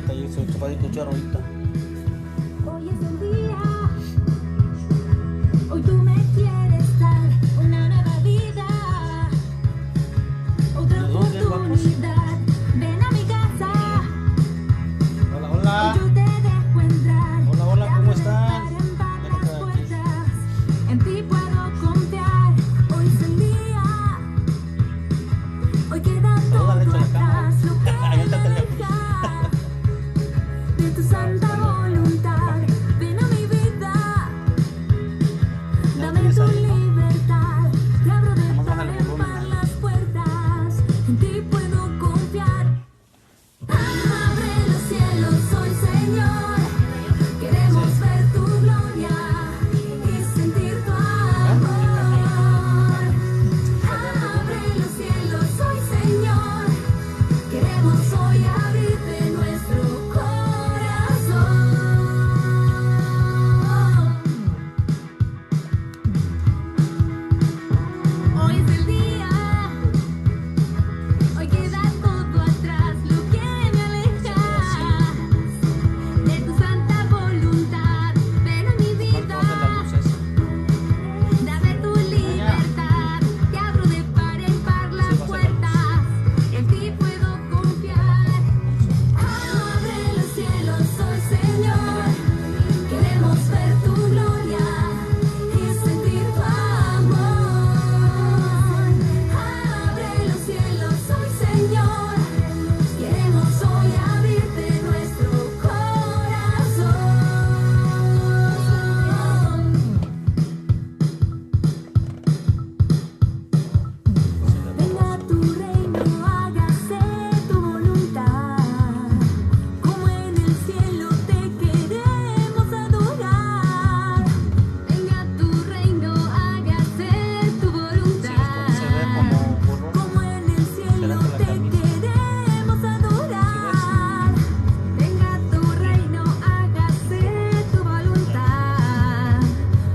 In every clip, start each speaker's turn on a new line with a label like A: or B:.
A: fíjate, ahí se va a escuchar ahorita.
B: Hoy es el día, hoy tú me quieres dar una nueva vida, otra
A: ¿De dónde vamos?
B: oportunidad. Ven a mi casa,
A: Hola,
B: hoy
A: hola.
B: yo te dejo entrar.
A: Hola, hola,
B: Te
A: ¿cómo
B: abro de
A: están?
B: par en par
A: Déjate
B: las
A: aquí.
B: puertas. En ti puedo confiar. Hoy es el día, hoy queda todo
A: Salúdale, hecho la cámara.
B: atrás, lo que
A: Ahí está el
B: me
A: teléfono.
B: deja de tu santa voluntad. Ven a mi vida.
A: ¿Ya
B: Dame
A: tienes
B: tu
A: ahí, no?
B: libertad, te abro de
A: Nomás
B: par
A: bájale el
B: en
A: volumen
B: par
A: ahí.
B: las puertas, en ti puedo confiar. Abre los cielos hoy, Señor, queremos ver tu gloria y sentir tu amor. Abre los cielos hoy, Señor, queremos hoy abrirte nuestro corazón. Hoy es el día, hoy queda todo atrás, lo que me aleja de tu santa voluntad. Ven a mi
A: Falta hacer las
B: vida,
A: luces.
B: dame tu libertad, te abro de par en par las puertas, en ti puedo confiar. Abre los cielos hoy, Señor, queremos ver tu gloria y sentir tu amor. Abre los cielos hoy, Señor, queremos hoy abrirte nuestro corazón. Venga tu reino, hágase tu voluntad, como en el cielo te queremos adorar. Venga tu reino, hágase tu
A: Sí, se ve como
B: voluntad,
A: borroso.
B: como en el cielo
A: Excelente la
B: te
A: camisa.
B: queremos adorar. Venga tu reino, hágase tu voluntad,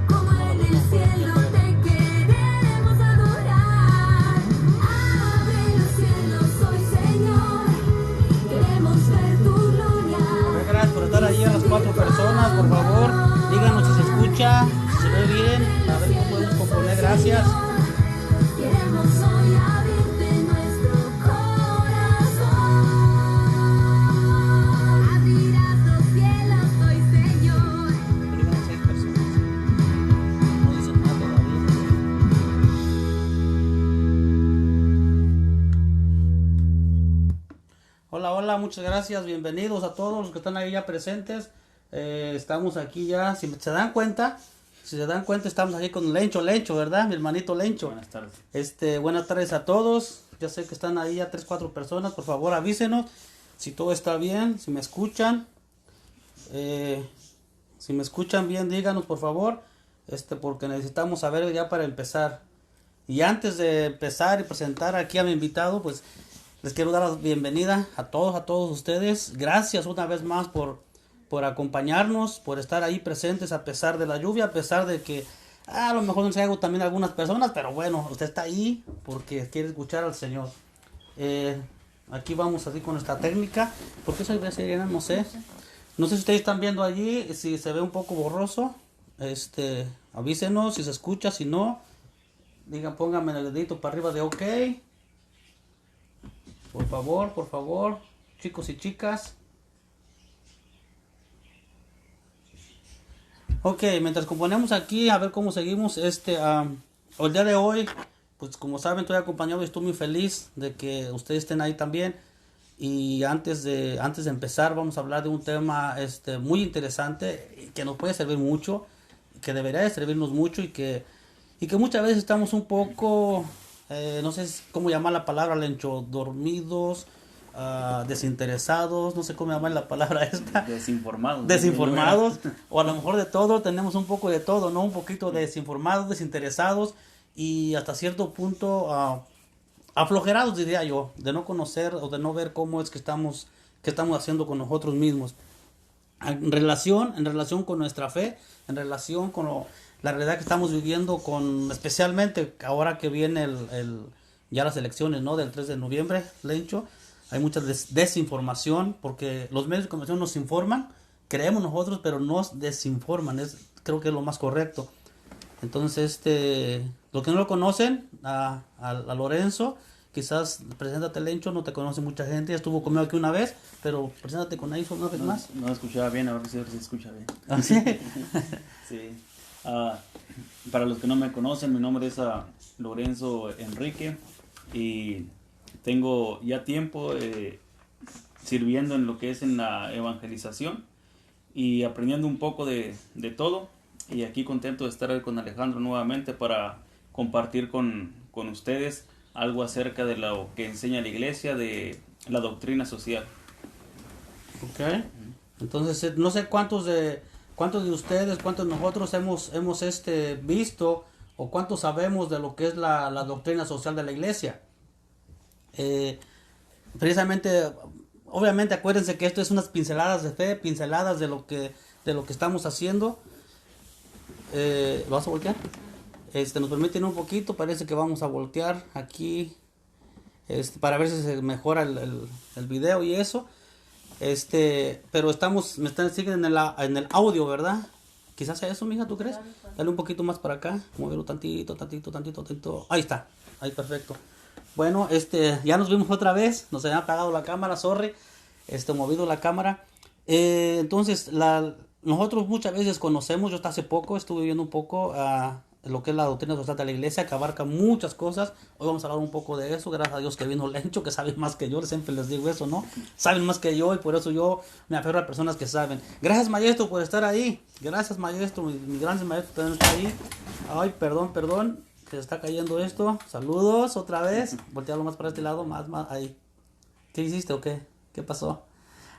B: como en el cielo te queremos adorar. Abre los cielos hoy, Señor, queremos ver tu gloria.
A: Gracias por estar ahí a las 4 personas, por favor. Díganos si se escucha, si se ve bien, a ver cómo podemos componer. Gracias.
B: Queremos hoy abrirte nuestro corazón. Abrirás los cielos hoy, Señor.
A: Díganos 6 personas. No dicen nada todavía. Hola, hola, muchas gracias. Bienvenidos a todos los que están ahí ya presentes. Estamos aquí ya. Si se dan cuenta, estamos aquí con Lencho, ¿verdad? Mi hermanito Lencho.
C: Buenas tardes.
A: Buenas tardes a todos. Ya sé que están ahí ya 3, 4 personas. Por favor, avísenos si todo está bien, si me escuchan. Si me escuchan bien, díganos por favor. Porque necesitamos saber ya para empezar. Y antes de empezar y presentar aquí a mi invitado, pues les quiero dar la bienvenida a todos ustedes. Gracias una vez más por acompañarnos, por estar ahí presentes a pesar de la lluvia, a pesar de que a lo mejor no se hago también algunas personas, pero bueno, usted está ahí porque quiere escuchar al Señor. Aquí vamos así con esta técnica. ¿Por qué soy brasileña? No sé. No sé si ustedes están viendo allí, si se ve un poco borroso. Avísenos si se escucha, si no, digan, pónganme el dedito para arriba de OK. Por favor, chicos y chicas. Ok, mientras componemos aquí, a ver cómo seguimos. El día de hoy, pues como saben, estoy acompañado y estoy muy feliz de que ustedes estén ahí también. Y antes de empezar, vamos a hablar de un tema muy interesante que nos puede servir mucho, que debería de servirnos mucho y que muchas veces estamos un poco, no sé cómo llamar la palabra, Lencho, dormidos, desinteresados, no sé cómo llamar la palabra esta. Desinformados, o a lo mejor de todo, tenemos un poco de todo, ¿no? Un poquito desinformados, desinteresados y hasta cierto punto aflojerados, diría yo, de no conocer o de no ver cómo es que estamos haciendo con nosotros mismos. En relación con nuestra fe, en relación con la realidad que estamos viviendo, especialmente ahora que viene ya las elecciones, ¿no? Del 3 de noviembre, Lencho. hay mucha desinformación, porque los medios de comunicación nos informan, creemos nosotros, pero nos desinforman, creo que es lo más correcto. Entonces, los que no lo conocen, a Lorenzo, quizás preséntate, Lencho, no te conoce mucha gente, ya estuvo conmigo aquí una vez, pero preséntate con Aiso una vez más.
C: No escuchaba bien, ahora sí se escucha bien.
A: ¿Ah, sí?
C: Sí. Para los que no me conocen, mi nombre es Lorenzo Enrique y tengo ya tiempo sirviendo en lo que es en la evangelización y aprendiendo un poco de todo, y aquí contento de estar con Alejandro nuevamente para compartir con ustedes algo acerca de lo que enseña la iglesia, de la doctrina social.
A: Ok. Entonces, no sé cuántos de ustedes, cuántos de nosotros hemos visto o cuántos sabemos de lo que es la doctrina social de la iglesia. Precisamente, obviamente, acuérdense que esto es unas pinceladas de fe, pinceladas de lo que estamos haciendo. ¿Lo vas a voltear? Nos permiten un poquito, parece que vamos a voltear aquí para ver si se mejora el video y eso. Pero siguen en el audio, ¿verdad? Quizás sea eso, mija, ¿tú crees? Dale un poquito más para acá, moverlo tantito. Ahí está, ahí perfecto. Bueno, ya nos vimos otra vez, nos había apagado la cámara, sorry, movido la cámara. Entonces, nosotros muchas veces conocemos, yo hasta hace poco estuve viendo un poco lo que es la doctrina social de la iglesia, que abarca muchas cosas. Hoy vamos a hablar un poco de eso, gracias a Dios que vino Lencho, que sabe más que yo, siempre les digo eso, ¿no? Saben más que yo y por eso yo me aferro a personas que saben. Gracias, maestro, por estar ahí. Gracias, maestro, mi gran maestro también está ahí. Ay, perdón, que se está cayendo esto. Saludos otra vez. Voltearlo más para este lado, más, ahí. ¿Qué hiciste o qué? ¿Qué pasó?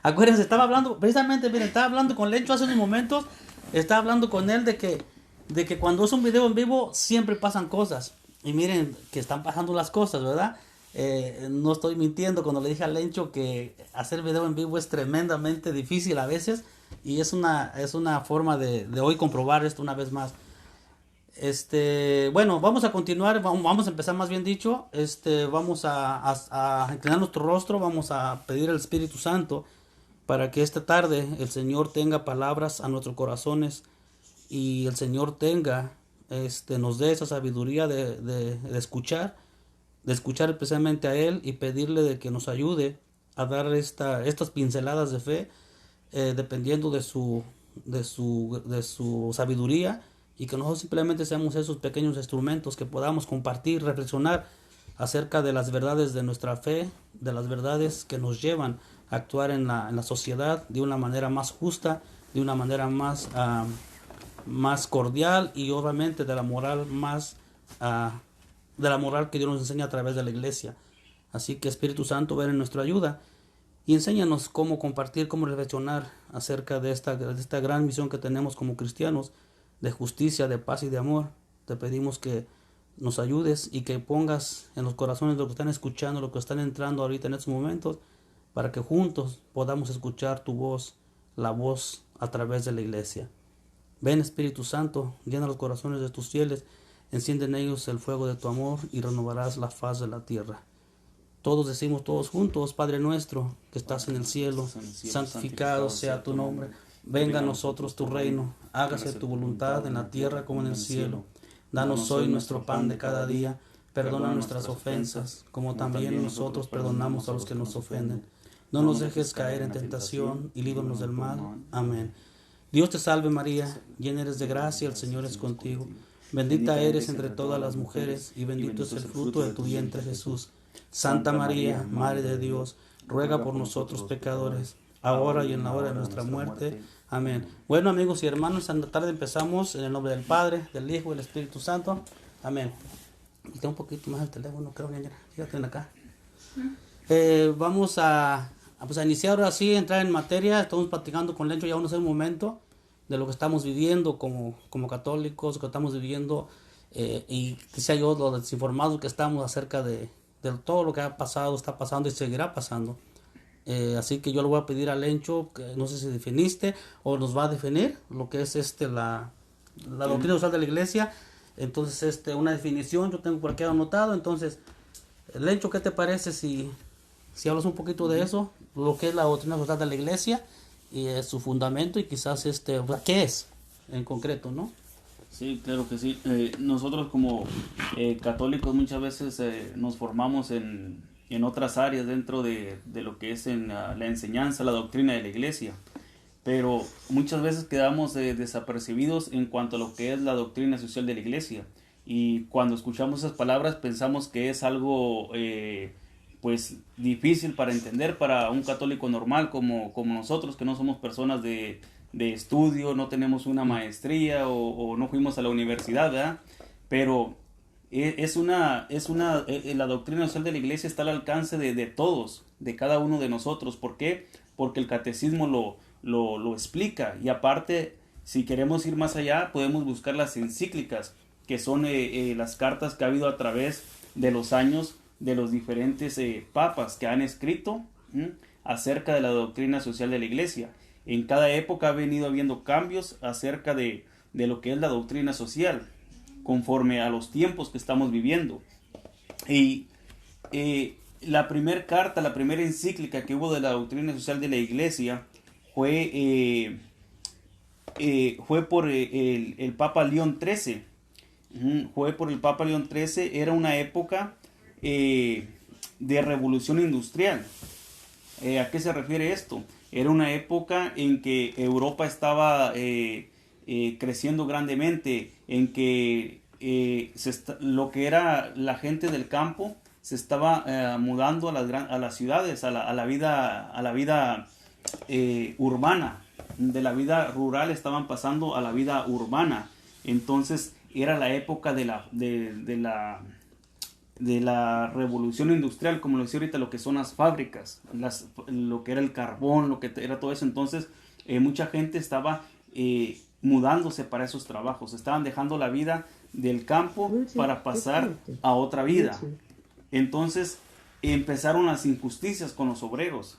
A: Acuérdense, estaba hablando, precisamente, miren, estaba hablando con Lencho hace unos momentos, estaba hablando con él de que cuando es un video en vivo siempre pasan cosas. Y miren que están pasando las cosas, ¿verdad? No estoy mintiendo cuando le dije a Lencho que hacer video en vivo es tremendamente difícil a veces. Y es una forma de hoy comprobar esto una vez más. Bueno, vamos a continuar, vamos a empezar más bien dicho. Vamos a inclinar nuestro rostro, vamos a pedir al Espíritu Santo para que esta tarde el Señor tenga palabras a nuestros corazones y el Señor nos dé esa sabiduría de escuchar especialmente a Él y pedirle de que nos ayude a dar estas pinceladas de fe, dependiendo de su sabiduría, y que nosotros simplemente seamos esos pequeños instrumentos que podamos compartir, reflexionar acerca de las verdades de nuestra fe, de las verdades que nos llevan a actuar en la sociedad de una manera más justa, de una manera más cordial, y obviamente de la moral que Dios nos enseña a través de la iglesia. Así que, Espíritu Santo, ven en nuestra ayuda y enséñanos cómo compartir, cómo reflexionar acerca de esta gran misión que tenemos como cristianos, de justicia, de paz y de amor. Te pedimos que nos ayudes y que pongas en los corazones de los que están escuchando, los que están entrando ahorita en estos momentos, para que juntos podamos escuchar tu voz, la voz a través de la iglesia. Ven, Espíritu Santo, llena los corazones de tus fieles, enciende en ellos el fuego de tu amor y renovarás la faz de la tierra. Todos decimos todos juntos: Padre nuestro que estás en el cielo, santificado sea tu nombre. Venga a nosotros tu reino, hágase tu voluntad en la tierra como en el cielo. Danos hoy nuestro pan de cada día, perdona nuestras ofensas, como también nosotros perdonamos a los que nos ofenden. No nos dejes caer en tentación y líbranos del mal. Amén. Dios te salve María, llena eres de gracia, el Señor es contigo. Bendita eres entre todas las mujeres y bendito es el fruto de tu vientre Jesús. Santa María, Madre de Dios, ruega por nosotros pecadores, ahora y en la hora de nuestra muerte. Amén. Bueno, amigos y hermanos, esta tarde empezamos en el nombre del Padre, del Hijo y del Espíritu Santo. Amén. Quité un poquito más el teléfono, creo, niña. Fíjate en acá. Vamos a iniciar ahora sí, entrar en materia. Estamos platicando con Lencho ya hace un momento de lo que estamos viviendo como católicos, que estamos viviendo, y quizá yo los desinformados que estamos acerca de todo lo que ha pasado, está pasando y seguirá pasando. Así que yo le voy a pedir a Lencho, que no sé si definiste o nos va a definir lo que es la doctrina social de la iglesia. Entonces, una definición yo tengo por aquí anotado. Entonces, Lencho, ¿qué te parece si si hablas un poquito de eso, lo que es la doctrina social de la iglesia y su fundamento y quizás ¿qué es en concreto, no?
C: Sí, claro que sí. Nosotros como católicos muchas veces nos formamos en otras áreas dentro de lo que es en la enseñanza, la doctrina de la iglesia, pero muchas veces quedamos desapercibidos en cuanto a lo que es la doctrina social de la iglesia, y cuando escuchamos esas palabras pensamos que es algo pues difícil para entender para un católico normal como nosotros, que no somos personas de estudio, no tenemos una maestría o no fuimos a la universidad, ¿verdad? Pero la doctrina social de la iglesia está al alcance de todos, de cada uno de nosotros. ¿Por qué? Porque el catecismo lo explica, y aparte, si queremos ir más allá, podemos buscar las encíclicas, que son las cartas que ha habido a través de los años de los diferentes papas que han escrito acerca de la doctrina social de la iglesia. En cada época ha venido habiendo cambios acerca de lo que es la doctrina social, conforme a los tiempos que estamos viviendo. Y la primera carta, la primera encíclica que hubo de la doctrina social de la iglesia fue por el Papa León XIII. Fue por el Papa León XIII. Era una época de revolución industrial. ¿A qué se refiere esto? Era una época en que Europa estaba creciendo grandemente, en que lo que era la gente del campo se estaba mudando a las ciudades, a la vida urbana. De la vida rural estaban pasando a la vida urbana. Entonces era la época de la revolución industrial, como lo decía ahorita, lo que son las fábricas, lo que era el carbón, lo que era todo eso. Entonces mucha gente estaba mudándose para esos trabajos, estaban dejando la vida del campo para pasar a otra vida. Entonces empezaron las injusticias con los obreros,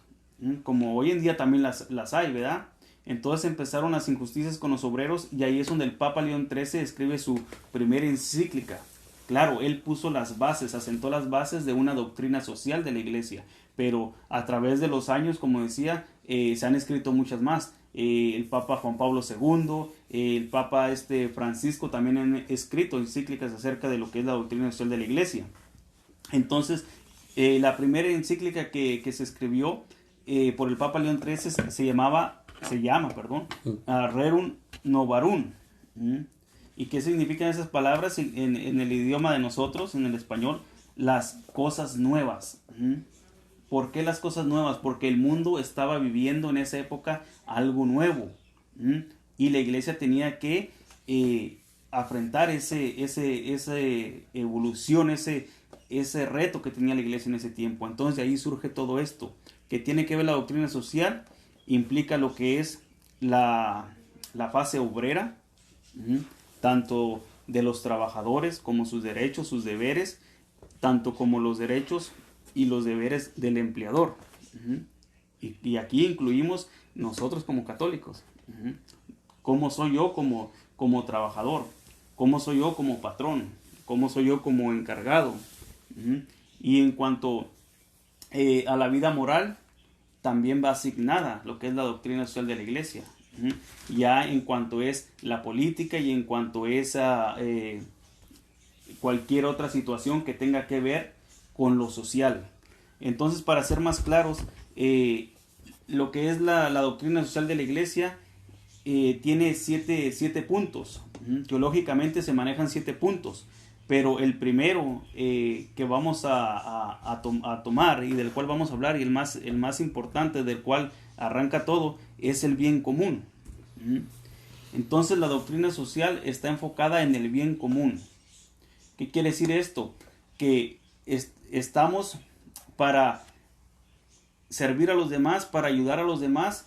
C: como hoy en día también las hay, ¿verdad? Entonces empezaron las injusticias con los obreros, y ahí es donde el Papa León XIII escribe su primera encíclica. Claro, él puso las bases, asentó las bases de una doctrina social de la iglesia, pero a través de los años, como decía, se han escrito muchas más. El Papa Juan Pablo II, el Papa Francisco también han escrito encíclicas acerca de lo que es la doctrina social de la iglesia. Entonces, la primera encíclica que se escribió por el Papa León XIII se llama, Rerum Novarum. ¿Y qué significan esas palabras en el idioma de nosotros, en el español? Las cosas nuevas. ¿Por qué las cosas nuevas? Porque el mundo estaba viviendo en esa época algo nuevo. Y la iglesia tenía que afrontar esa evolución, ese reto que tenía la iglesia en ese tiempo. Entonces de ahí surge todo esto, que tiene que ver la doctrina social, implica lo que es la fase obrera, tanto de los trabajadores como sus derechos, sus deberes, tanto como los derechos y los deberes del empleador. Y aquí incluimos nosotros como católicos. ¿Cómo soy yo como trabajador? ¿Cómo soy yo como patrón? ¿Cómo soy yo como encargado? Y en cuanto a la vida moral, también va asignada lo que es la doctrina social de la iglesia. Ya en cuanto es la política y en cuanto es cualquier otra situación que tenga que ver con lo social. Entonces, para ser más claros, lo que es la doctrina social de la iglesia tiene siete puntos. Teológicamente se manejan 7 puntos, pero el primero que vamos a tomar y del cual vamos a hablar, y el más importante, del cual arranca todo, es el bien común. Entonces la doctrina social está enfocada en el bien común. ¿Qué quiere decir esto? Que estamos para servir a los demás, para ayudar a los demás,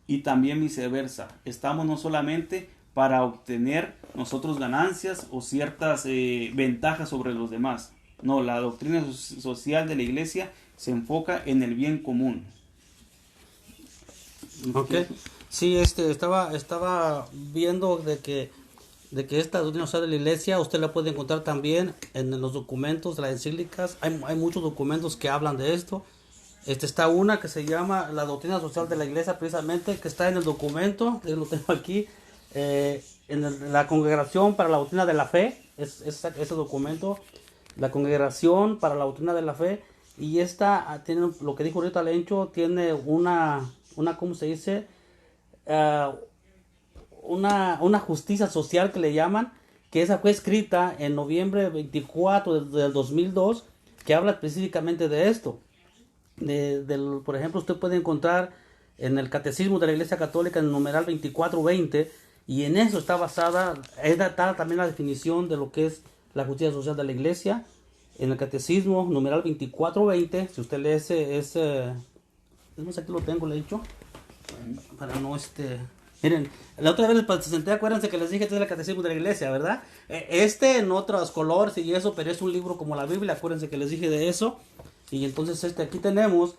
C: y también viceversa. Estamos no solamente para obtener nosotros ganancias o ciertas ventajas sobre los demás. No, la doctrina social de la iglesia se enfoca en el bien común.
A: Ok. Sí, estaba viendo de que esta doctrina social de la iglesia usted la puede encontrar también en los documentos de las encíclicas. Hay muchos documentos que hablan de esto, Está una que se llama La Doctrina Social de la Iglesia, precisamente, que está en el documento, yo lo tengo aquí, la Congregación para la Doctrina de la Fe, ese documento, la Congregación para la Doctrina de la Fe, y esta tiene, lo que dijo ahorita Lencho, tiene una ¿cómo se dice? Una justicia social que le llaman, que esa fue escrita en noviembre 24 del 2002, que habla específicamente de esto. Por ejemplo, usted puede encontrar en el Catecismo de la Iglesia Católica en el numeral 2420, y en eso está basada, está también la definición de lo que es la justicia social de la Iglesia. En el Catecismo, numeral 2420, si usted lee ese aquí lo tengo, le he dicho, para no miren, la otra vez les presenté, acuérdense que les dije que este es el Catecismo de la Iglesia, ¿verdad? En otros colores y eso, pero es un libro como la Biblia, acuérdense que les dije de eso. Y entonces aquí tenemos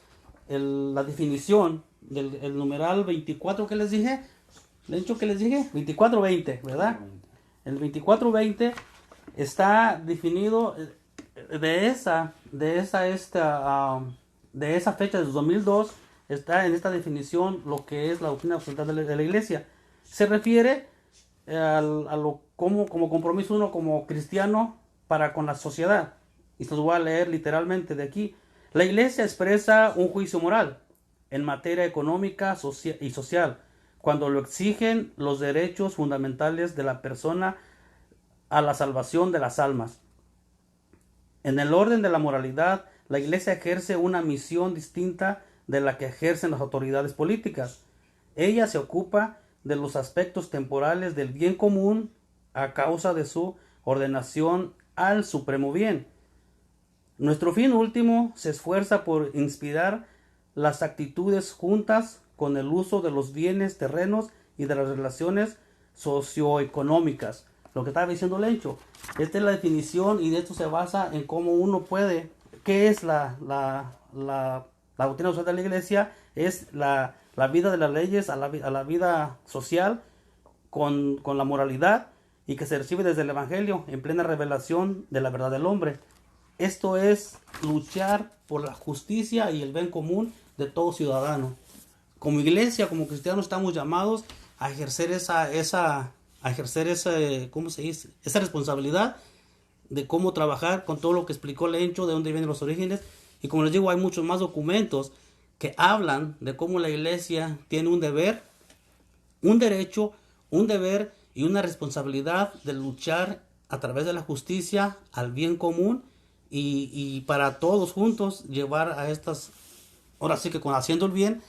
A: la definición del numeral 24 que les dije. ¿De hecho que les dije? 2420, ¿verdad? El 2420 está definido de esa fecha de 2002. Está en esta definición lo que es la doctrina social de la Iglesia. Se refiere como compromiso uno como cristiano para con la sociedad. Y se los voy a leer literalmente de aquí. La Iglesia expresa un juicio moral en materia económica y social, cuando lo exigen los derechos fundamentales de la persona a la salvación de las almas. En el orden de la moralidad, la Iglesia ejerce una misión distinta de la que ejercen las autoridades políticas. Ella se ocupa de los aspectos temporales del bien común a causa de su ordenación al supremo bien. Nuestro fin último se esfuerza por inspirar las actitudes juntas con el uso de los bienes terrenos y de las relaciones socioeconómicas. Lo que estaba diciendo Lencho, esta es la definición, y de esto se basa en cómo uno puede, qué es la doctrina social de la Iglesia. Es la vida de las leyes a la vida social con la moralidad, y que se recibe desde el Evangelio en plena revelación de la verdad del hombre. Esto es luchar por la justicia y el bien común de todo ciudadano. Como iglesia, como cristianos, estamos llamados a ejercer ¿cómo se dice? Esa responsabilidad de cómo trabajar con todo lo que explicó Lencho, de dónde vienen los orígenes. Y como les digo, hay muchos más documentos que hablan de cómo la iglesia tiene un deber, un derecho, un deber y una responsabilidad de luchar a través de la justicia al bien común, y para todos juntos llevar a estas, ahora sí que haciendo el bien,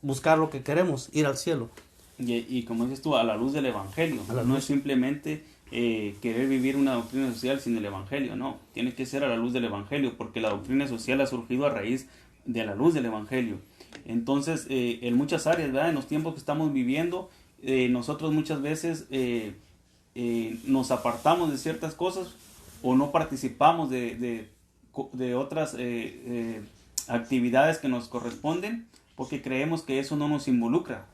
A: buscar lo que queremos, ir al cielo.
C: Y como dices tú, a la luz del Evangelio. No es simplemente querer vivir una doctrina social sin el Evangelio, no. Tiene que ser a la luz del Evangelio, porque la doctrina social ha surgido a raíz de la luz del Evangelio. Entonces, en muchas áreas, ¿verdad? En los tiempos que estamos viviendo, nosotros muchas veces nos apartamos de ciertas cosas, o no participamos de otras actividades que nos corresponden, porque creemos que eso no nos involucra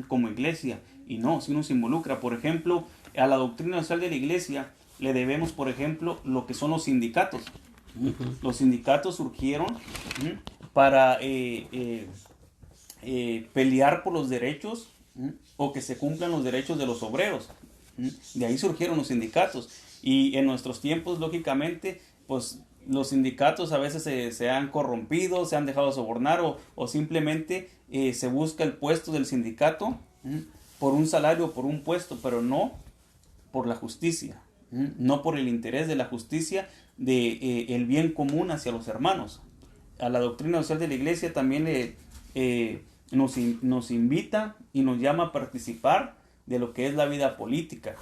C: como iglesia. Y no, sí nos involucra. Por ejemplo, a la doctrina social de la iglesia le debemos, por ejemplo, lo que son los sindicatos. Los sindicatos surgieron para pelear por los derechos, o que se cumplan los derechos de los obreros. De ahí surgieron los sindicatos. Y en nuestros tiempos, lógicamente, pues los sindicatos a veces se han corrompido, se han dejado sobornar, o simplemente se busca el puesto del sindicato por un salario, por un puesto, pero no por la justicia, no por el interés de la justicia, de el bien común hacia los hermanos. A la doctrina social de la iglesia también nos invita y nos llama a participar de lo que es la vida política.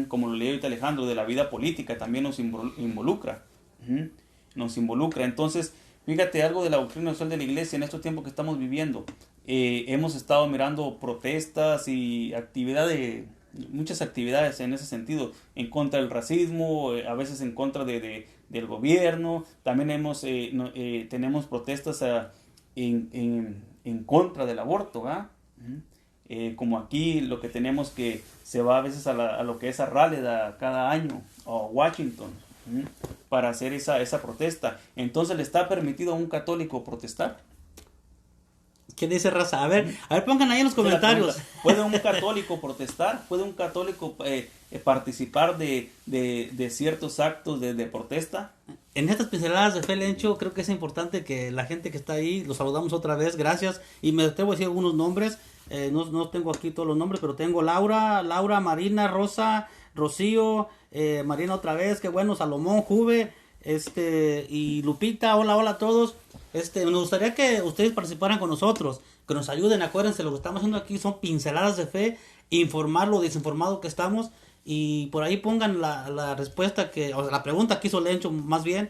C: Como lo leí ahorita Alejandro, de la vida política también nos involucra. Nos involucra. Entonces, fíjate algo de la doctrina social de la iglesia en estos tiempos que estamos viviendo. Hemos estado mirando protestas y muchas actividades en ese sentido, en contra del racismo, a veces en contra del gobierno. También tenemos protestas en contra del aborto, ¿verdad? Como aquí lo que tenemos, que se va a veces a lo que es a Raleigh cada año, o a Washington, para hacer esa protesta. Entonces, ¿le está permitido a un católico protestar?
A: ¿Qué dice raza? A ver, pongan ahí en los comentarios.
C: ¿Puede un católico protestar? ¿Puede un católico participar de ciertos actos de protesta?
A: En estas pinceladas de fe, Lencho, creo que es importante que la gente que está ahí, los saludamos otra vez, gracias. Y me atrevo a decir algunos nombres, no tengo aquí todos los nombres, pero tengo Laura, Marina, Rosa, Rocío, Marina otra vez, qué bueno, Salomón, Juve, y Lupita, hola a todos. Nos gustaría que ustedes participaran con nosotros, que nos ayuden. Acuérdense, lo que estamos haciendo aquí son pinceladas de fe, informar lo desinformado que estamos, y por ahí pongan la respuesta o sea, la pregunta que hizo Lencho, más bien,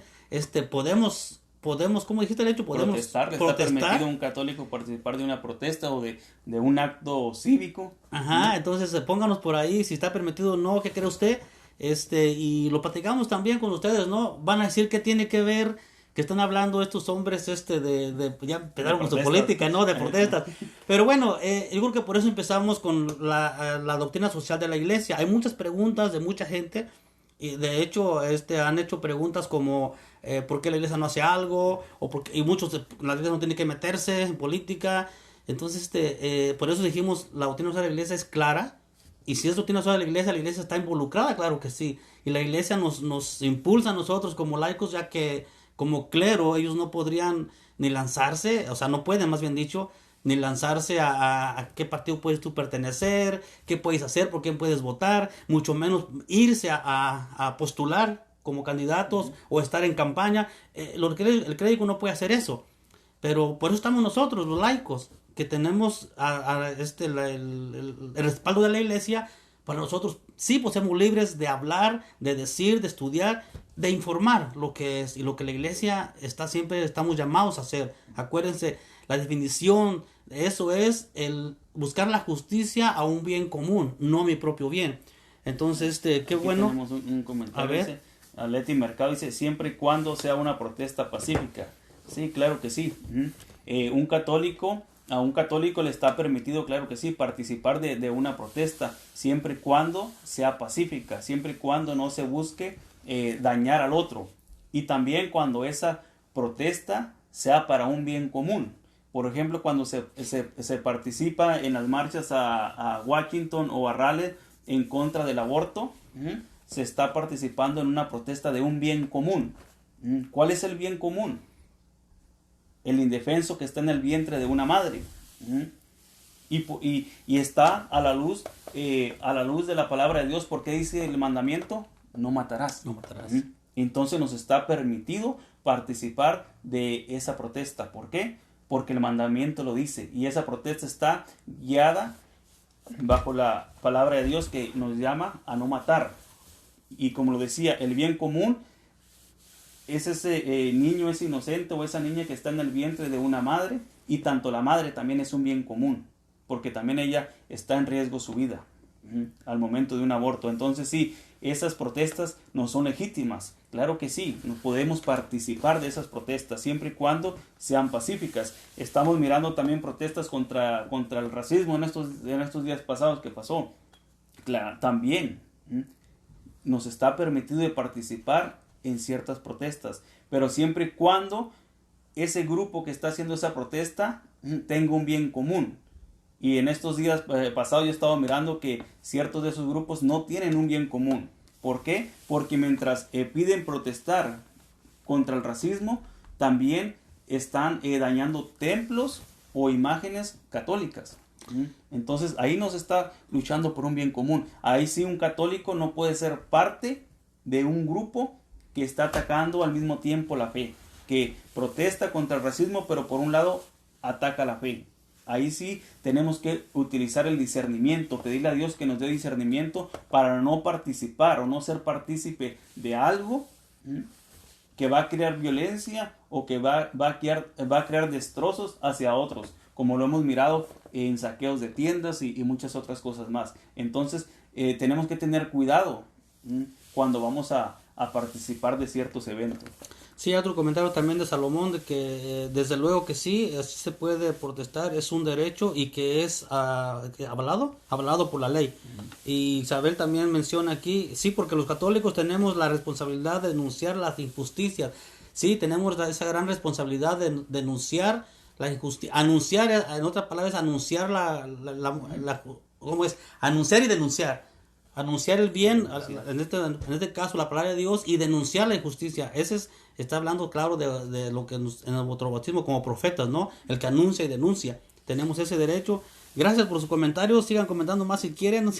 A: podemos, ¿cómo dijiste, Lencho? Podemos
C: protestar. ¿Está permitido a un católico participar de una protesta o de un acto cívico?
A: Ajá, entonces pónganos por ahí si está permitido o no, qué cree usted, y lo platicamos también con ustedes, ¿no? Van a decir que tiene que ver que están hablando estos hombres ya empezaron con su política, ¿no? De protestas. Pero bueno, yo creo que por eso empezamos con la doctrina social de la iglesia. Hay muchas preguntas de mucha gente, y de hecho han hecho preguntas como ¿por qué la iglesia no hace algo? Y muchos, la iglesia no tiene que meterse en política. Entonces, por eso dijimos, la doctrina social de la iglesia es clara. Y si es doctrina social de la iglesia está involucrada, claro que sí. Y la iglesia nos impulsa a nosotros como laicos, ya que como clero ellos no podrían ni lanzarse, o sea, no pueden, más bien dicho, ni lanzarse a qué partido puedes tú pertenecer, qué puedes hacer, por quién puedes votar, mucho menos irse a postular como candidatos o estar en campaña. El clérigo no puede hacer eso, pero por eso estamos nosotros, los laicos, que tenemos el respaldo de la iglesia. Para nosotros sí, pues somos libres de hablar, de decir, de estudiar, de informar lo que es y lo que la iglesia siempre estamos llamados a hacer. Acuérdense, la definición de eso es el buscar la justicia a un bien común, no mi propio bien. Entonces, qué
C: aquí
A: bueno.
C: Tenemos un comentario.
A: A ver.
C: Dice, Aleti Mercado dice, siempre y cuando sea una protesta pacífica. Sí, claro que sí. A un católico le está permitido, claro que sí, participar de una protesta, siempre y cuando sea pacífica, siempre y cuando no se busque dañar al otro. Y también cuando esa protesta sea para un bien común. Por ejemplo, cuando se participa en las marchas a Washington o a Raleigh en contra del aborto, se está participando en una protesta de un bien común. ¿Cuál es el bien común? El indefenso que está en el vientre de una madre. Y está a la luz de la palabra de Dios, porque dice el mandamiento, no matarás.
A: No matarás.
C: Entonces nos está permitido participar de esa protesta. ¿Por qué? Porque el mandamiento lo dice, y esa protesta está guiada bajo la palabra de Dios, que nos llama a no matar. Y como lo decía, el bien común es ese niño, es inocente, o esa niña que está en el vientre de una madre, y tanto la madre también es un bien común, porque también ella está en riesgo su vida al momento de un aborto. Entonces sí, esas protestas no son legítimas. Claro que sí, no podemos participar de esas protestas siempre y cuando sean pacíficas. Estamos mirando también protestas contra el racismo en estos días pasados que pasó. Claro, también nos está permitido de participar en ciertas protestas, pero siempre y cuando ese grupo que está haciendo esa protesta tenga un bien común. Y en estos días pasados yo estaba mirando que ciertos de esos grupos no tienen un bien común. ¿Por qué? Porque mientras piden protestar contra el racismo, también están dañando templos o imágenes católicas. Entonces ahí nos está luchando por un bien común. Ahí sí un católico no puede ser parte de un grupo que está atacando al mismo tiempo la fe, que protesta contra el racismo, pero por un lado ataca la fe. Ahí sí tenemos que utilizar el discernimiento, pedirle a Dios que nos dé discernimiento para no participar o no ser partícipe de algo que va a crear violencia o que va a crear destrozos hacia otros, como lo hemos mirado en saqueos de tiendas y muchas otras cosas más. Entonces tenemos que tener cuidado cuando vamos a participar de ciertos eventos.
A: Sí, otro comentario también de Salomón, de que desde luego que sí, así se puede protestar, es un derecho y que es avalado por la ley. Y Isabel también menciona aquí, sí, porque los católicos tenemos la responsabilidad de denunciar las injusticias, sí, tenemos esa gran responsabilidad de denunciar la injusticia, anunciar, en otras palabras, anunciar ¿cómo es? Anunciar y denunciar. Anunciar el bien, en este caso la palabra de Dios, y denunciar la injusticia. Está hablando claro de lo que en nuestro bautismo como profetas, ¿no? El que anuncia y denuncia. Tenemos ese derecho. Gracias por sus comentarios, sigan comentando más si quieren. ¿No?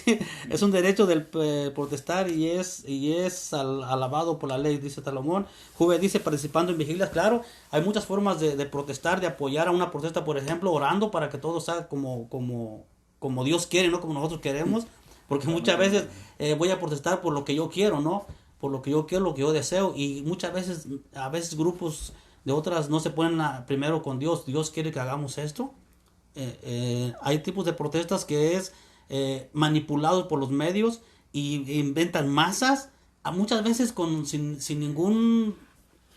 A: Es un derecho del protestar y es alabado por la ley, dice Salomón. Juve dice participando en vigilias. Claro, hay muchas formas de protestar, de apoyar a una protesta, por ejemplo, orando para que todo sea como Dios quiere, no como nosotros queremos. Porque muchas veces voy a protestar por lo que yo quiero, ¿no? Por lo que yo quiero, lo que yo deseo. Y muchas veces, a veces grupos de otras no se ponen primero con Dios. Dios quiere que hagamos esto. Hay tipos de protestas que es manipulados por los medios y inventan masas. Muchas veces sin ningún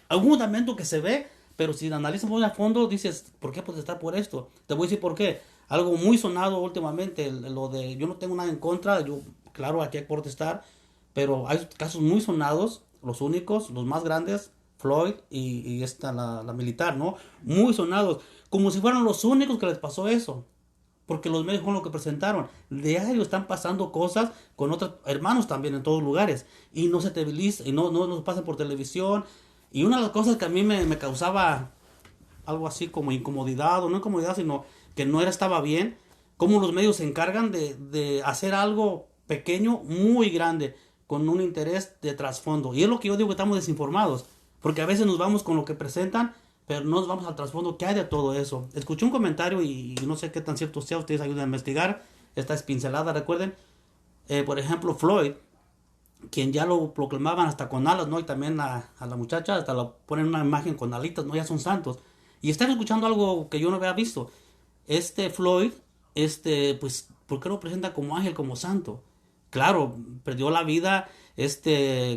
A: fundamento que se ve. Pero si analizas muy a fondo, dices, ¿por qué protestar por esto? Te voy a decir por qué. Algo muy sonado últimamente, lo de yo no tengo nada en contra, claro, aquí hay que protestar, pero hay casos muy sonados, los únicos, los más grandes, Floyd y la militar, ¿no? Muy sonados, como si fueran los únicos que les pasó eso, porque los medios fueron lo que presentaron. Diario están pasando cosas con otros hermanos también en todos lugares, y no se televisan, y no nos pasan por televisión, y una de las cosas que a mí me causaba algo así como incomodidad, o no incomodidad, sino que no estaba bien, cómo los medios se encargan de hacer algo pequeño, muy grande, con un interés de trasfondo. Y es lo que yo digo, que estamos desinformados, porque a veces nos vamos con lo que presentan, pero no nos vamos al trasfondo que hay de todo eso. Escuché un comentario y no sé qué tan cierto sea, ustedes ayuden a investigar, esta es pincelada, recuerden, por ejemplo, Floyd, quien ya lo proclamaban hasta con alas, ¿no? Y también a la muchacha, hasta la ponen una imagen con alitas, ¿no? Ya son santos. Y están escuchando algo que yo no había visto. Floyd, pues, ¿por qué lo presenta como ángel, como santo? Claro, perdió la vida,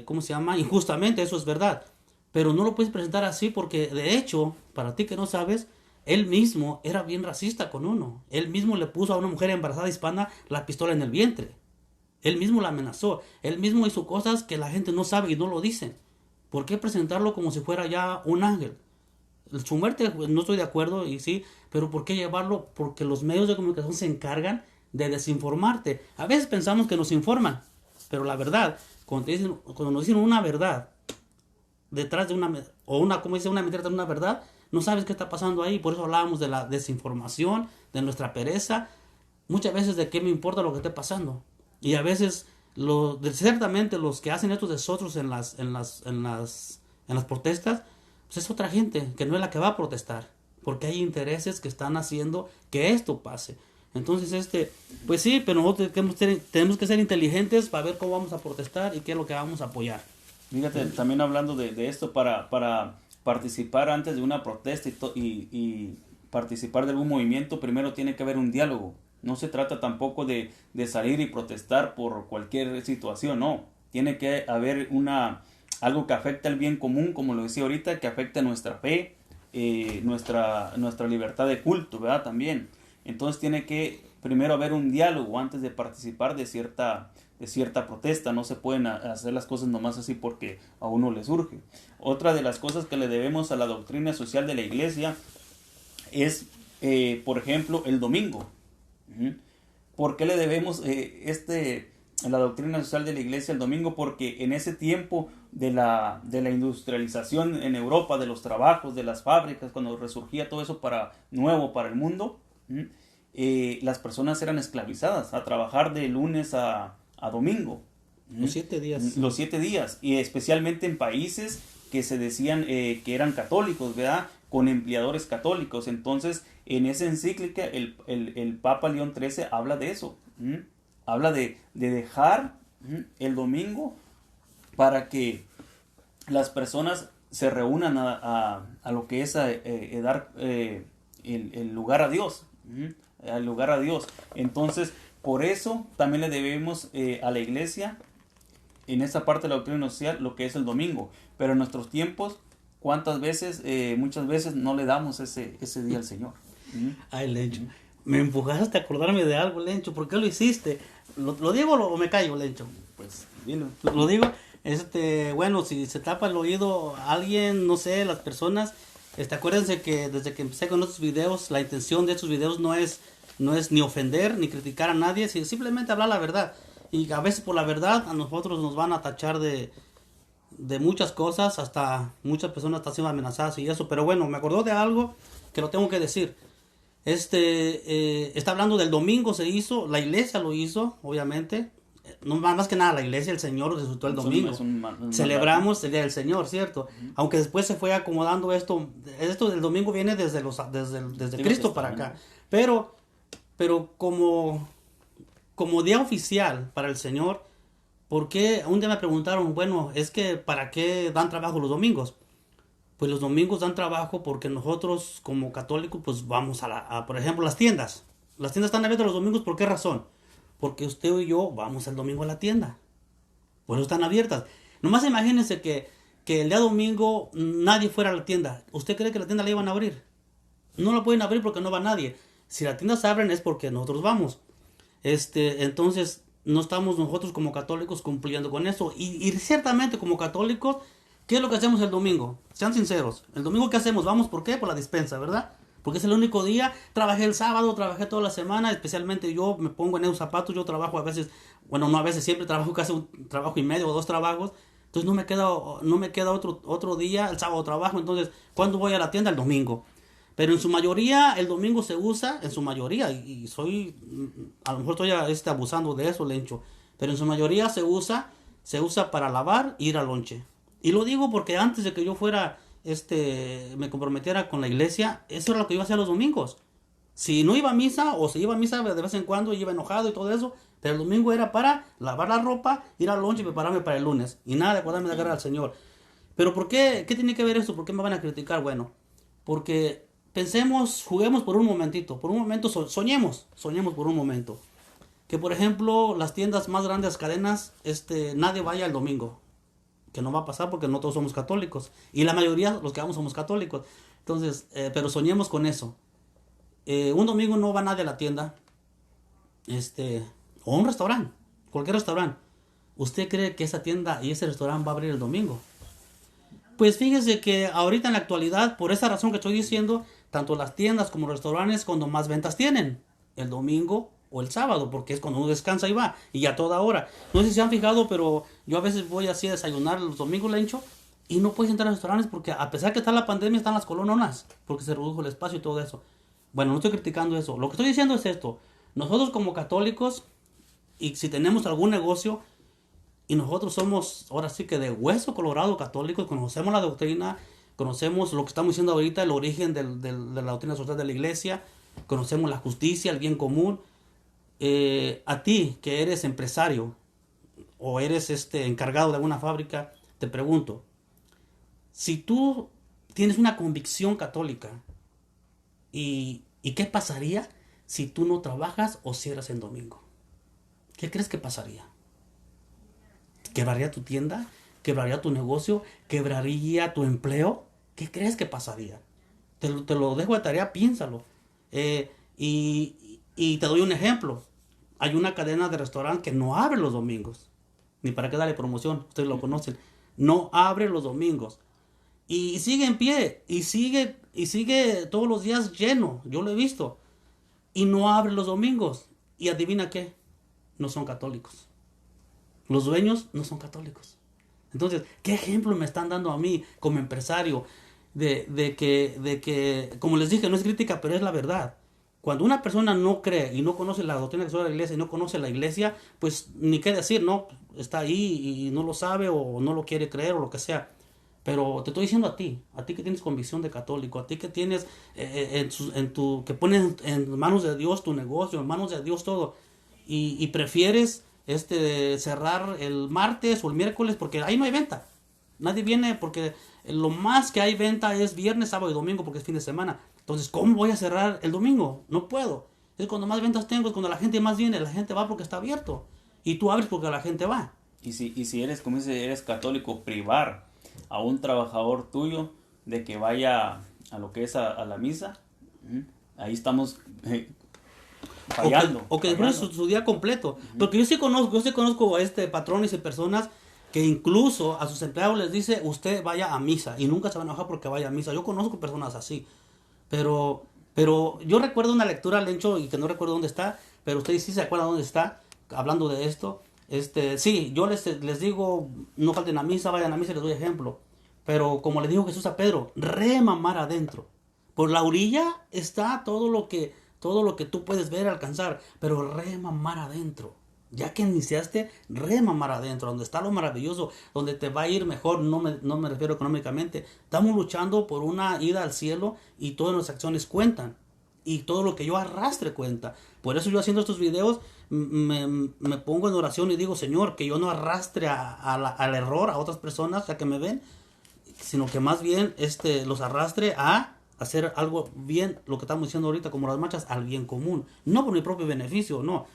A: ¿cómo se llama? Injustamente, eso es verdad. Pero no lo puedes presentar así porque, de hecho, para ti que no sabes, él mismo era bien racista con uno. Él mismo le puso a una mujer embarazada hispana la pistola en el vientre. Él mismo la amenazó. Él mismo hizo cosas que la gente no sabe y no lo dicen. ¿Por qué presentarlo como si fuera ya un ángel? Su muerte, pues, no estoy de acuerdo, y sí, pero ¿por qué llevarlo? Porque los medios de comunicación se encargan de desinformarte. A veces pensamos que nos informan, pero la verdad, cuando nos dicen una verdad detrás de una mentira detrás de una verdad, no sabes qué está pasando ahí. Por eso hablábamos de la desinformación, de nuestra pereza, muchas veces de qué me importa lo que esté pasando. Y a veces, ciertamente los que hacen estos desotros en las protestas, pues es otra gente que no es la que va a protestar, porque hay intereses que están haciendo que esto pase. Entonces, pues sí, pero nosotros tenemos que ser inteligentes para ver cómo vamos a protestar y qué es lo que vamos a apoyar.
C: Fíjate, también hablando de esto, para participar antes de una protesta y participar de algún movimiento, primero tiene que haber un diálogo. No se trata tampoco de salir y protestar por cualquier situación, no. Tiene que haber algo que afecte al bien común, como lo decía ahorita, que afecte nuestra fe, nuestra libertad de culto, ¿verdad? También. Entonces tiene que primero haber un diálogo antes de participar de cierta protesta. No se pueden hacer las cosas nomás así porque a uno le surge. Otra de las cosas que le debemos a la doctrina social de la iglesia es, por ejemplo, el domingo. ¿Por qué le debemos la doctrina social de la iglesia el domingo? Porque en ese tiempo de la industrialización en Europa, de los trabajos, de las fábricas, cuando resurgía todo eso nuevo para el mundo, las personas eran esclavizadas a trabajar de lunes a domingo.
A: Los 7 días.
C: Los 7 días. Y especialmente en países que se decían que eran católicos, ¿verdad? Con empleadores católicos. Entonces, en esa encíclica, el Papa León XIII habla de eso. Habla de dejar el domingo para que las personas se reúnan a lo que es dar el lugar a Dios. Al lugar a Dios. Entonces, por eso también le debemos a la iglesia, en esa parte de la doctrina social, lo que es el domingo. Pero en nuestros tiempos, muchas veces no le damos ese día al Señor.
A: Ay, Lencho, me empujaste a acordarme de algo, Lencho. ¿Por qué lo hiciste? ¿Lo digo o me callo, Lencho?
C: Pues, dilo.
A: Lo digo, bueno, si se tapa el oído a alguien, no sé, las personas, Acuérdense que desde que empecé con estos videos, la intención de estos videos no es ni ofender ni criticar a nadie, sino simplemente hablar la verdad. Y a veces por la verdad a nosotros nos van a tachar de muchas cosas, hasta muchas personas están siendo amenazadas y eso. Pero bueno, me acordó de algo que lo tengo que decir. Está hablando del domingo, se hizo, la iglesia lo hizo, obviamente. No más que nada la iglesia, el Señor resultó el domingo. Celebramos el Día del Señor, ¿cierto? Aunque después se fue acomodando esto del domingo viene desde Cristo para acá. Pero como día oficial para el Señor, ¿por qué? Un día me preguntaron, bueno, es que ¿para qué dan trabajo los domingos? Pues los domingos dan trabajo porque nosotros como católicos pues vamos por ejemplo, las tiendas. Las tiendas están abiertas los domingos, ¿por qué razón? Porque usted y yo vamos el domingo a la tienda. Por eso están abiertas. Nomás imagínense que el día domingo nadie fuera a la tienda. ¿Usted cree que la tienda la iban a abrir? No la pueden abrir porque no va nadie. Si las tiendas se abren es porque nosotros vamos. Entonces no estamos nosotros como católicos cumpliendo con eso. Y ciertamente como católicos, ¿qué es lo que hacemos el domingo? Sean sinceros. El domingo ¿qué hacemos? Vamos, ¿por qué? Por la despensa, ¿verdad? Porque es el único día. Trabajé el sábado, trabajé toda la semana. Especialmente yo me pongo en esos zapatos. Yo trabajo a veces, bueno, no a veces, siempre trabajo casi un trabajo y medio o 2 trabajos. Entonces no me queda otro día. El sábado trabajo. Entonces, ¿cuándo voy a la tienda? El domingo. Pero en su mayoría el domingo se usa, en su mayoría, y a lo mejor estoy abusando de eso, Lencho, pero en su mayoría se usa para lavar e ir al lonche. Y lo digo porque antes de que yo me comprometiera con la iglesia, eso era lo que yo hacía los domingos. Si no iba a misa, o si iba a misa de vez en cuando, iba enojado y todo eso, pero el domingo era para lavar la ropa, ir al lonche y prepararme para el lunes. Y nada de acordarme de agarrar al Señor. Pero ¿por qué? ¿Qué tiene que ver esto? ¿Por qué me van a criticar? Bueno, porque juguemos por un momentito, soñemos por un momento. Que por ejemplo, las tiendas más grandes, cadenas, nadie vaya el domingo. Que no va a pasar porque no todos somos católicos. Y la mayoría, los que vamos, somos católicos. Entonces, pero soñemos con eso. Un domingo no va nadie a la tienda. O a un restaurante, cualquier restaurante. ¿Usted cree que esa tienda y ese restaurante va a abrir el domingo? Pues fíjese que ahorita en la actualidad, por esa razón que estoy diciendo, tanto las tiendas como los restaurantes cuando más ventas tienen, el domingo o el sábado, porque es cuando uno descansa y va, y a toda hora. No sé si se han fijado, pero yo a veces voy así a desayunar los domingos, Lencho, y no puedes entrar a restaurantes porque a pesar que está la pandemia, están las colononas, porque se redujo el espacio y todo eso. Bueno, no estoy criticando eso. Lo que estoy diciendo es esto. Nosotros como católicos, y si tenemos algún negocio, y nosotros somos, ahora sí que de hueso colorado católicos, conocemos la doctrina, conocemos lo que estamos diciendo ahorita, el origen de la doctrina social de la iglesia, conocemos la justicia, el bien común. A ti, que eres empresario, o eres encargado de alguna fábrica, te pregunto, si tú tienes una convicción católica, ¿y qué pasaría si tú no trabajas o cierras el domingo? ¿Qué crees que pasaría? ¿Quebraría tu tienda? ¿Quebraría tu negocio? ¿Quebraría tu empleo? ¿Qué crees que pasaría? Te lo dejo de tarea, piénsalo. Y te doy un ejemplo. Hay una cadena de restaurante que no abre los domingos. Ni para qué darle promoción, ustedes lo conocen. No abre los domingos. Y sigue en pie. Y sigue todos los días lleno. Yo lo he visto. Y no abre los domingos. Y adivina qué. No son católicos. Los dueños no son católicos. Entonces, ¿qué ejemplo me están dando a mí como empresario de que, como les dije, no es crítica, pero es la verdad? Cuando una persona no cree y no conoce la doctrina de la iglesia y no conoce la iglesia, pues ni qué decir, ¿no? Está ahí y no lo sabe o no lo quiere creer o lo que sea. Pero te estoy diciendo a ti que tienes convicción de católico, a ti que tienes que pones en manos de Dios tu negocio, en manos de Dios todo, y prefieres cerrar el martes o el miércoles porque ahí no hay venta. Nadie viene porque lo más que hay venta es viernes, sábado y domingo porque es fin de semana. Entonces, ¿cómo voy a cerrar el domingo? No puedo. Es cuando más ventas tengo, es cuando la gente más viene. La gente va porque está abierto. Y tú abres porque la gente va.
C: Y si eres, como dice, eres católico, privar a un trabajador tuyo de que vaya a lo que es a la misa, ahí estamos fallando.
A: O que después su día completo. Porque yo sí conozco patrones y personas que incluso a sus empleados les dice, usted vaya a misa, y nunca se va a enojar porque vaya a misa. Yo conozco personas así, pero yo recuerdo una lectura, Lencho, y que no recuerdo dónde está, pero ustedes sí se acuerdan dónde está, hablando de esto. Sí, yo les digo, no falten a misa, vayan a misa, les doy ejemplo. Pero como le dijo Jesús a Pedro, rema mar adentro. Por la orilla está todo lo que tú puedes ver, alcanzar, pero rema mar adentro. Ya que iniciaste, rema mar adentro, donde está lo maravilloso, donde te va a ir mejor. No me refiero económicamente. Estamos luchando por una ida al cielo y todas nuestras acciones cuentan. Y todo lo que yo arrastre cuenta. Por eso yo haciendo estos videos me pongo en oración y digo, Señor, que yo no arrastre al error a otras personas ya que me ven, sino que más bien los arrastre a hacer algo bien, lo que estamos diciendo ahorita como las marchas, al bien común. No por mi propio beneficio, no.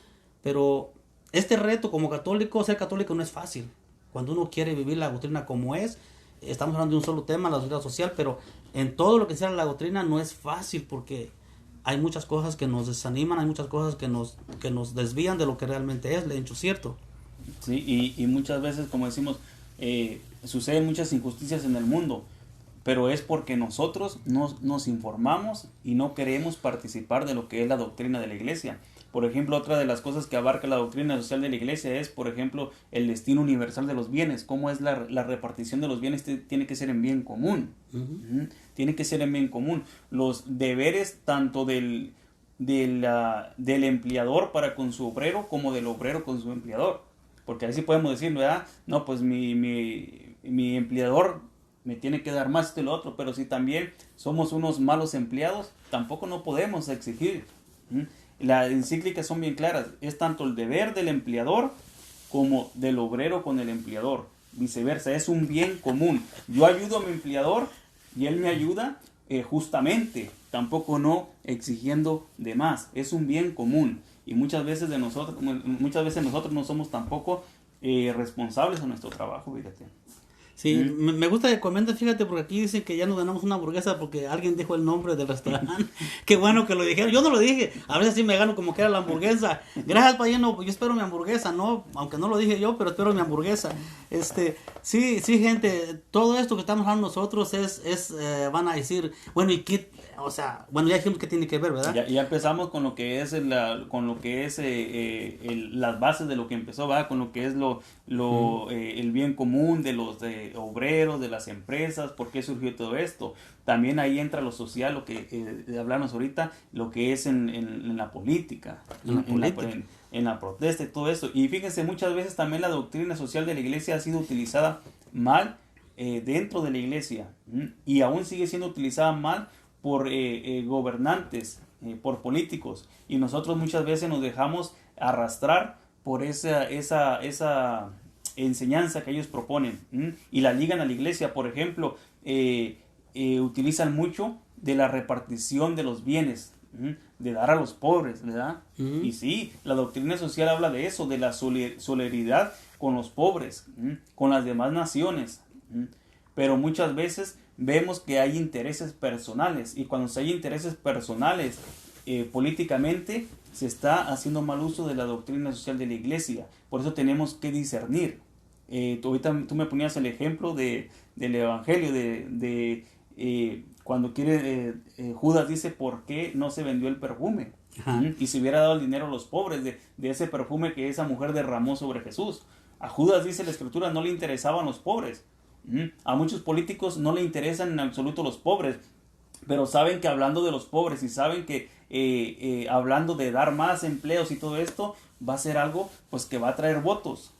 A: Pero este reto como católico, ser católico no es fácil. Cuando uno quiere vivir la doctrina como es, estamos hablando de un solo tema, la doctrina social, pero en todo lo que sea la doctrina no es fácil porque hay muchas cosas que nos desaniman, hay muchas cosas que nos desvían de lo que realmente es, Lencho, ¿cierto?
C: Sí, y muchas veces, como decimos, suceden muchas injusticias en el mundo, pero es porque nosotros nos informamos y no queremos participar de lo que es la doctrina de la iglesia. Por ejemplo, otra de las cosas que abarca la doctrina social de la iglesia es, por ejemplo, el destino universal de los bienes. Cómo es la repartición de los bienes, tiene que ser en bien común. Tiene que ser en bien común. Los deberes tanto del empleador para con su obrero como del obrero con su empleador. Porque así podemos decir, ¿verdad? No, pues mi empleador me tiene que dar más esto y lo otro, pero si también somos unos malos empleados, tampoco no podemos exigir. Las encíclicas son bien claras, es tanto el deber del empleador como del obrero con el empleador, viceversa, es un bien común. Yo ayudo a mi empleador y él me ayuda justamente, tampoco no exigiendo de más, es un bien común. Y muchas veces nosotros no somos tampoco responsables de nuestro trabajo, fíjate.
A: Sí, me gusta que comenten, fíjate, porque aquí dicen que ya nos ganamos una hamburguesa porque alguien dijo el nombre del restaurante. Qué bueno que lo dijeron. Yo no lo dije. A veces sí me gano como que era la hamburguesa. Gracias, Payeno. Yo espero mi hamburguesa, ¿no? Aunque no lo dije yo, pero espero mi hamburguesa. Sí, gente. Todo esto que estamos hablando nosotros van a decir, bueno, ¿y qué? O sea, bueno, ya dijimos que tiene que ver, ¿verdad?
C: Ya empezamos con lo que es las bases de lo que empezó, ¿verdad? Con lo que es el bien común de los obreros, de las empresas, por qué surgió todo esto. También ahí entra lo social, lo que hablamos ahorita, lo que es en la política, en la protesta y todo eso. Y fíjense, muchas veces también la doctrina social de la iglesia ha sido utilizada mal dentro de la iglesia, y aún sigue siendo utilizada mal por gobernantes, por políticos, y nosotros muchas veces nos dejamos arrastrar por esa enseñanza que ellos proponen, y la ligan a la iglesia. Por ejemplo, utilizan mucho de la repartición de los bienes, de dar a los pobres, ¿verdad? Y sí, la doctrina social habla de eso, de la solidaridad con los pobres, con las demás naciones, pero muchas veces vemos que hay intereses personales, y cuando hay intereses personales políticamente, se está haciendo mal uso de la doctrina social de la iglesia. Por eso tenemos que discernir. Ahorita tú me ponías el ejemplo del evangelio de cuando Judas dice por qué no se vendió el perfume, y se hubiera dado el dinero a los pobres de ese perfume que esa mujer derramó sobre Jesús. A Judas, dice la escritura, no le interesaban los pobres. A muchos políticos no le interesan en absoluto los pobres, pero saben que hablando de los pobres, y saben que hablando de dar más empleos y todo esto, va a ser algo pues que va a traer votos.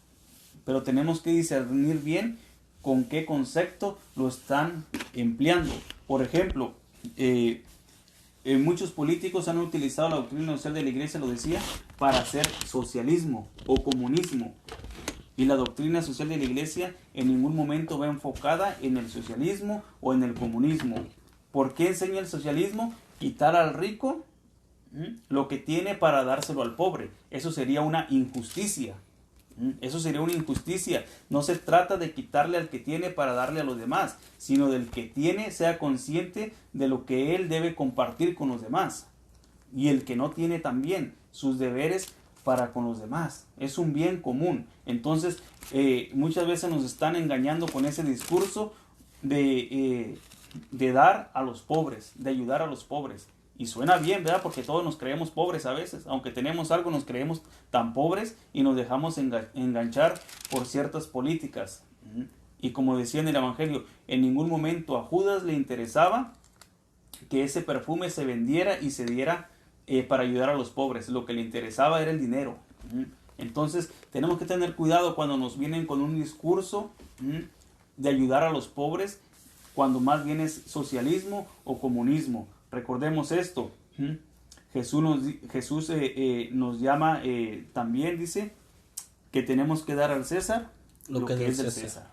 C: Pero tenemos que discernir bien con qué concepto lo están empleando. Por ejemplo, muchos políticos han utilizado la doctrina social de la iglesia, lo decía, para hacer socialismo o comunismo. Y la doctrina social de la iglesia en ningún momento va enfocada en el socialismo o en el comunismo. ¿Por qué enseña el socialismo? Quitar al rico lo que tiene para dárselo al pobre. Eso sería una injusticia. Eso sería una injusticia. No se trata de quitarle al que tiene para darle a los demás, sino del que tiene sea consciente de lo que él debe compartir con los demás. Y el que no tiene también sus deberes para con los demás, es un bien común. Entonces, muchas veces nos están engañando con ese discurso de dar a los pobres, de ayudar a los pobres. Y suena bien, ¿verdad? Porque todos nos creemos pobres a veces. Aunque tenemos algo, nos creemos tan pobres y nos dejamos enganchar por ciertas políticas. Y como decía en el Evangelio, en ningún momento a Judas le interesaba que ese perfume se vendiera y se diera para ayudar a los pobres. Lo que le interesaba era el dinero. Entonces, tenemos que tener cuidado cuando nos vienen con un discurso de ayudar a los pobres, cuando más bien es socialismo o comunismo. Recordemos esto. Jesús nos llama también, dice, que tenemos que dar al César lo que es del César.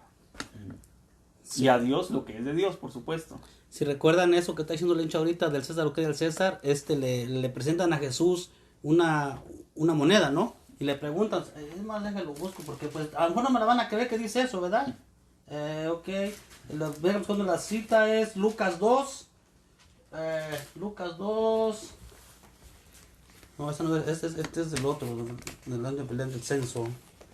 A: Sí.
C: Y a Dios lo que es de Dios, por supuesto.
A: Si recuerdan eso que está diciendo Lencho ahorita del César, lo que es del César, le presentan a Jesús una moneda, ¿no? Y le preguntan, es más, déjalo busco, porque pues a lo mejor no me la van a creer que dice eso, ¿verdad? Ok, vemos cuando la cita es Lucas 2. Lucas 2. No, no es, este es del otro, del año del censo.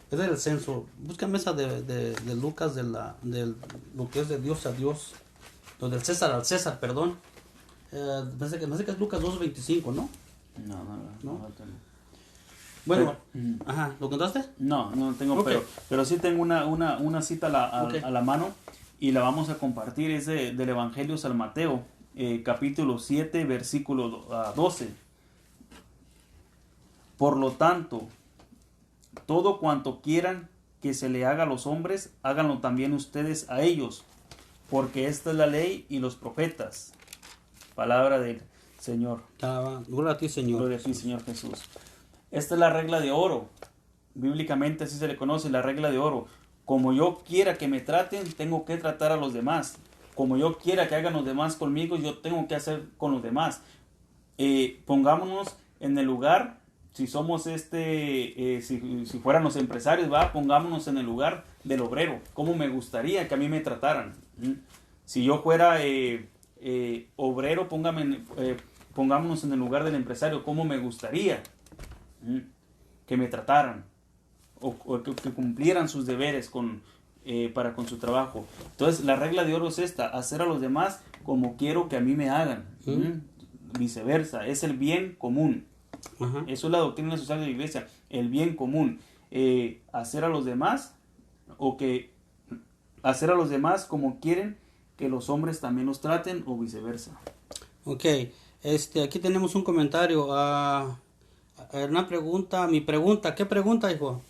A: Es del censo. Búscame esa de Lucas, de lo que es de Dios a Dios. Lo del César al César, perdón. Me parece que es Lucas 2.25, ¿no?
C: No.
A: Bueno, ajá, ¿lo contaste?
C: No tengo,
A: Okay.
C: pero sí tengo una cita
A: Okay.
C: a la mano y la vamos a compartir. Es del Evangelio San Mateo, capítulo 7, versículo 12. Por lo tanto, todo cuanto quieran que se le haga a los hombres, háganlo también ustedes a ellos, porque esta es la ley y los profetas. Palabra del Señor.
A: Gloria a ti, Señor.
C: Gloria a ti, Señor Jesús. Esta es la regla de oro. Bíblicamente así se le conoce, la regla de oro. Como yo quiera que me traten, tengo que tratar a los demás. Como yo quiera que hagan los demás conmigo, yo tengo que hacer con los demás. Pongámonos en el lugar, si somos si fueran los empresarios, pongámonos en el lugar del obrero. ¿Cómo me gustaría que a mí me trataran? Si yo fuera obrero, pongámonos en el lugar del empresario. ¿Cómo me gustaría que me trataran o que cumplieran sus deberes para con su trabajo? Entonces la regla de oro es esta: hacer a los demás como quiero que a mí me hagan. Viceversa, es el bien común.
A: Ajá.
C: Eso es la doctrina social de la iglesia, el bien común. Hacer a los demás hacer a los demás como quieren que los hombres también los traten, o viceversa.
A: Ok, aquí tenemos un comentario. Una pregunta, mi pregunta. ¿Qué pregunta, hijo?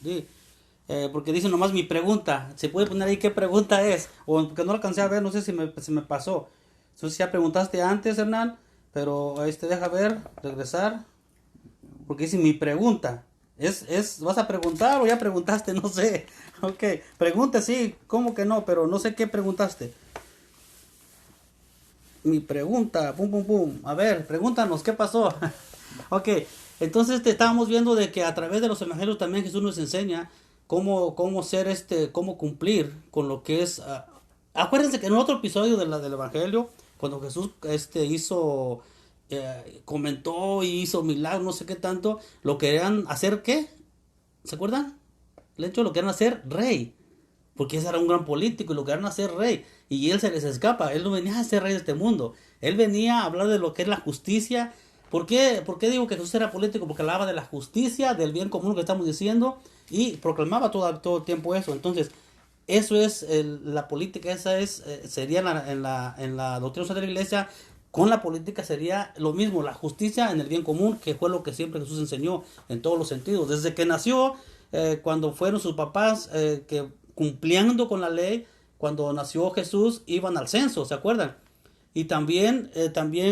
A: Porque dice nomás mi pregunta. ¿Se puede poner ahí qué pregunta es? O porque no lo alcancé a ver, no sé si me pasó. No sé si ya preguntaste antes, Hernán, pero deja ver, regresar. Porque dice mi pregunta. ¿Vas a preguntar o ya preguntaste? No sé. Ok, pregunta sí, ¿cómo que no? Pero no sé qué preguntaste. Mi pregunta, pum, pum, pum. A ver, pregúntanos, ¿qué pasó? Ok, entonces estábamos viendo de que a través de los evangelios también Jesús nos enseña cómo ser cómo cumplir con lo que es. Acuérdense que en otro episodio del evangelio, cuando Jesús comentó y hizo milagros, no sé qué tanto, lo querían hacer, ¿qué? ¿Se acuerdan? El hecho lo querían hacer rey, porque ese era un gran político y lo querían hacer rey, y él se les escapa. Él no venía a ser rey de este mundo, él venía a hablar de lo que es la justicia. ¿Por qué digo que Jesús era político? Porque hablaba de la justicia, del bien común que estamos diciendo, y proclamaba todo el tiempo eso. Entonces, eso es la política, sería en la doctrina social de la iglesia. Con la política sería lo mismo, la justicia en el bien común, que fue lo que siempre Jesús enseñó en todos los sentidos. Desde que nació, cuando fueron sus papás que cumpliendo con la ley, cuando nació Jesús, iban al censo, ¿se acuerdan? Y también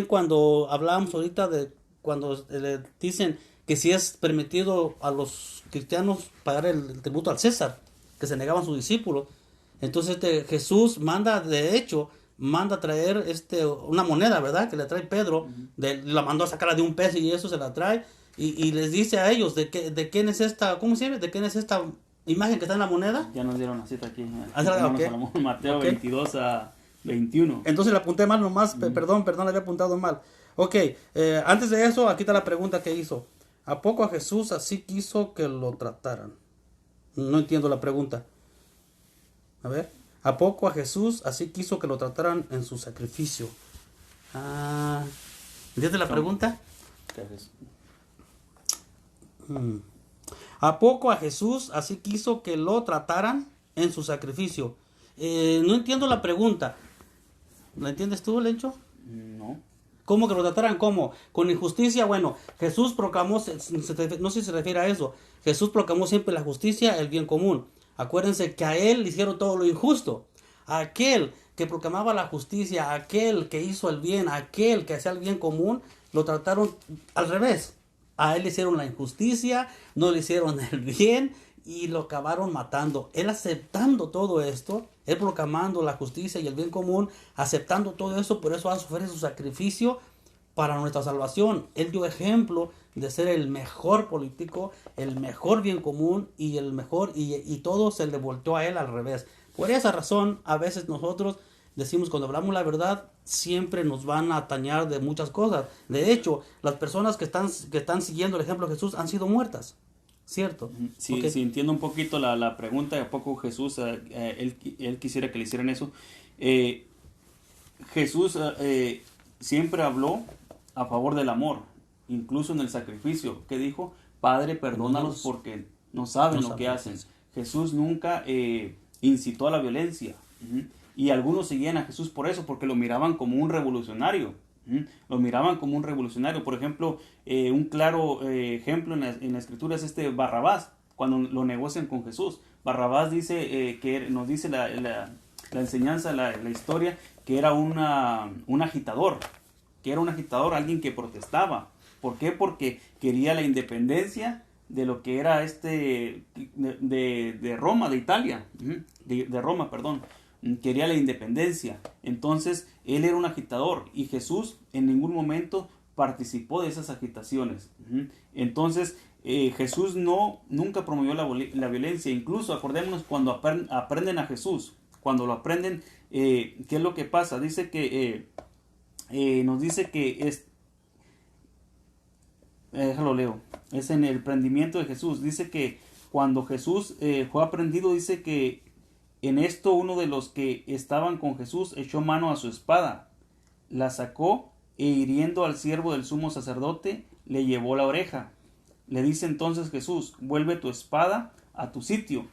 A: cuando hablábamos ahorita de cuando le dicen que si es permitido a los cristianos pagar el tributo al César, que se negaban sus discípulos. Entonces Jesús manda a traer una moneda, ¿verdad? Que le trae Pedro, la mandó a sacarla de un pez y eso se la trae, y les dice a ellos de quién es esta, ¿cómo se llama? ¿De quién es esta imagen que está en la moneda?
C: Ya nos dieron la cita aquí.
A: Okay.
C: Mateo 22 a 21.
A: Entonces le apunté mal nomás, perdón, le había apuntado mal. Ok, antes de eso, aquí está la pregunta que hizo. ¿A poco a Jesús así quiso que lo trataran? No entiendo la pregunta. A ver. ¿A poco a Jesús así quiso que lo trataran en su sacrificio? ¿Entiendes la pregunta? ¿A poco a Jesús así quiso que lo trataran en su sacrificio? No entiendo la pregunta. ¿La entiendes tú, Lencho?
C: No.
A: ¿Cómo que lo trataran? ¿Cómo? ¿Con injusticia? Bueno, Jesús proclamó, no sé si se refiere a eso, Jesús proclamó siempre la justicia, el bien común. Acuérdense que a él le hicieron todo lo injusto. A aquel que proclamaba la justicia, a aquel que hizo el bien, a aquel que hacía el bien común, lo trataron al revés. A él le hicieron la injusticia, no le hicieron el bien y lo acabaron matando. Él aceptando todo esto, él proclamando la justicia y el bien común, aceptando todo eso, por eso ofrece su sacrificio para nuestra salvación. Él dio ejemplo de ser el mejor político, el mejor bien común y el mejor, y todo se le volteó a él al revés. Por esa razón, a veces nosotros decimos, cuando hablamos la verdad, siempre nos van a atañar de muchas cosas. De hecho, las personas que están siguiendo el ejemplo de Jesús han sido muertas. ¿Cierto?
C: Sí,
A: Okay.
C: sí, entiendo un poquito la pregunta. ¿A poco Jesús, él quisiera que le hicieran eso? Jesús siempre habló a favor del amor, incluso en el sacrificio. ¿Qué dijo? Padre, perdónalos porque no saben lo que hacen. Jesús nunca incitó a la violencia. Y algunos seguían a Jesús por eso, porque lo miraban como un revolucionario. Lo miraban como un revolucionario. Por ejemplo, un claro ejemplo en la escritura es Barrabás, cuando lo negocian con Jesús. Barrabás dice que nos dice la enseñanza, la historia, que era un agitador, alguien que protestaba. ¿Por qué? Porque quería la independencia de lo que era de Roma, de Italia, de Roma, perdón. Quería la independencia. Entonces él era un agitador y Jesús en ningún momento participó de esas agitaciones. Entonces Jesús nunca promovió la violencia. Incluso acordémonos cuando aprenden a Jesús, cuando lo aprenden, ¿qué es lo que pasa? Dice que nos dice que déjalo leo, es en el prendimiento de Jesús. Dice que cuando Jesús fue aprendido, dice que en esto uno de los que estaban con Jesús echó mano a su espada, la sacó e hiriendo al siervo del sumo sacerdote le llevó la oreja. Le dice entonces Jesús: vuelve tu espada a tu sitio,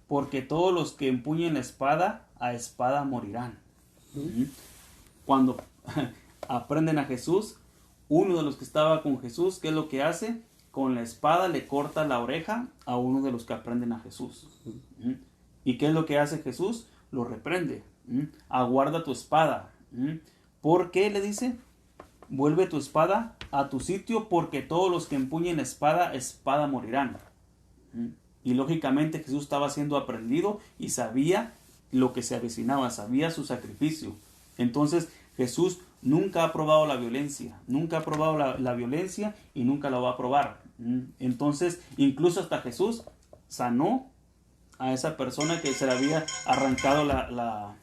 C: porque todos los que empuñen la espada a espada morirán. Cuando aprenden a Jesús, uno de los que estaba con Jesús, ¿qué es lo que hace? Con la espada le corta la oreja a uno de los que aprenden a Jesús. ¿Y qué es lo que hace Jesús? Lo reprende. Aguarda tu espada. ¿Por qué le dice? Vuelve tu espada a tu sitio, porque todos los que empuñen espada, espada morirán. Y lógicamente Jesús estaba siendo aprendido y sabía lo que se avecinaba, sabía su sacrificio. Entonces Jesús nunca ha probado la violencia, nunca ha probado la violencia y nunca la va a probar. Entonces incluso hasta Jesús sanó a esa persona que se le había arrancado la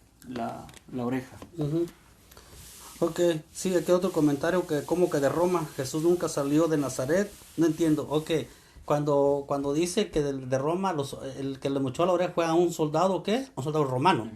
C: oreja.
A: Ok, sí, aquí otro comentario, que como que de Roma, Jesús nunca salió de Nazaret. No entiendo. Ok, cuando dice que de Roma, el que le mochó la oreja fue a un soldado, ¿qué? Un soldado romano.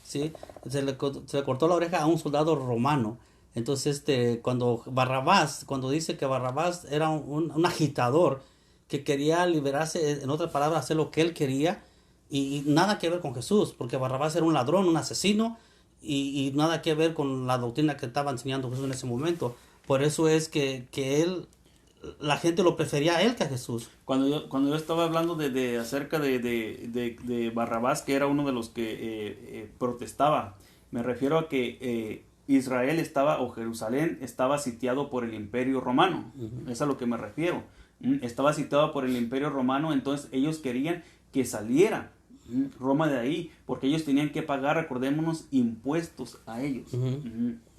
A: ¿Sí? Se le cortó la oreja a un soldado romano. Entonces, cuando dice que Barrabás era un agitador que quería liberarse, en otras palabras, hacer lo que él quería, y nada que ver con Jesús, porque Barrabás era un ladrón, un asesino, y nada que ver con la doctrina que estaba enseñando Jesús en ese momento. Por eso es que él, la gente lo prefería a él que a Jesús.
C: Cuando yo estaba hablando acerca de Barrabás, que era uno de los que protestaba, me refiero a que Israel o Jerusalén estaba sitiado por el Imperio Romano. Es a lo que me refiero. Estaba sitiado por el Imperio Romano, entonces ellos querían que saliera Roma de ahí, porque ellos tenían que pagar, recordémonos, impuestos a ellos.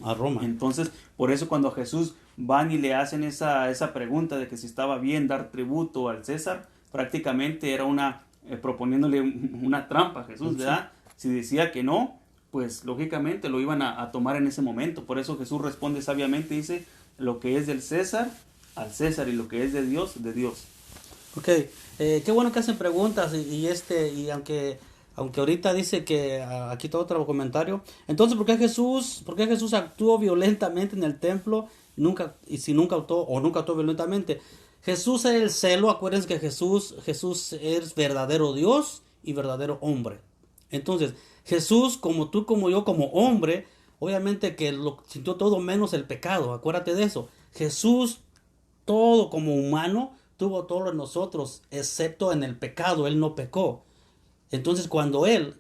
A: A Roma.
C: Entonces, por eso cuando a Jesús van y le hacen esa pregunta de que si estaba bien dar tributo al César, prácticamente era proponiéndole una trampa a Jesús, ¿verdad? Si decía que no, pues lógicamente lo iban a tomar en ese momento. Por eso Jesús responde sabiamente, dice: lo que es del César, al César y lo que es de Dios, de Dios.
A: Ok, qué bueno que hacen preguntas y aunque ahorita dice que aquí está otro comentario. Entonces, por qué Jesús actuó violentamente en el templo y si nunca actuó violentamente? Jesús es el celo. Acuérdense que Jesús es verdadero Dios y verdadero hombre. Entonces, Jesús, como tú, como yo, como hombre, obviamente que lo sintió todo menos el pecado. Acuérdate de eso. Jesús, todo como humano, tuvo todo en nosotros, excepto en el pecado. Él no pecó. Entonces, cuando él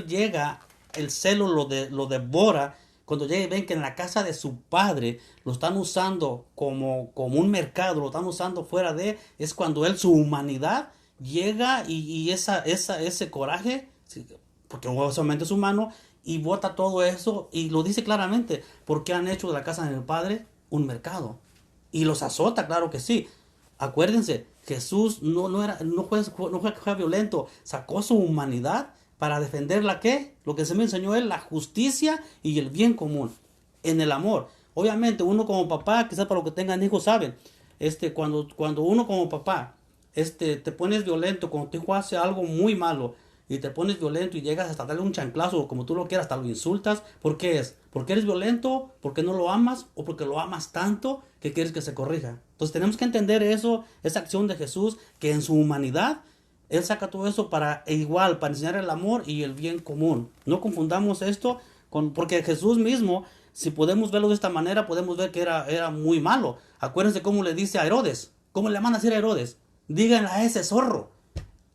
A: llega, el celo lo devora. Cuando llega y ven que en la casa de su padre lo están usando como un mercado, lo están usando fuera es cuando él, su humanidad, llega y ese coraje, sí, porque solamente es humano, y bota todo eso y lo dice claramente, porque han hecho de la casa de mi padre un mercado. Y los azota, claro que sí. Acuérdense, Jesús no fue violento, sacó su humanidad para defender lo que se me enseñó él, la justicia y el bien común, en el amor. Obviamente, uno como papá, quizás para los que tengan hijos saben, cuando uno como papá, te pones violento, cuando tu hijo hace algo muy malo, y te pones violento y llegas hasta darle un chanclazo o como tú lo quieras, hasta lo insultas, ¿por qué es? ¿Porque eres violento? ¿Porque no lo amas? ¿O porque lo amas tanto que quieres que se corrija? Entonces tenemos que entender eso, esa acción de Jesús, que en su humanidad él saca todo eso para enseñar el amor y el bien común. No confundamos esto porque Jesús mismo, si podemos verlo de esta manera, podemos ver que era muy malo. Acuérdense cómo le dice a Herodes, cómo le manda a decir a Herodes, díganle a ese zorro.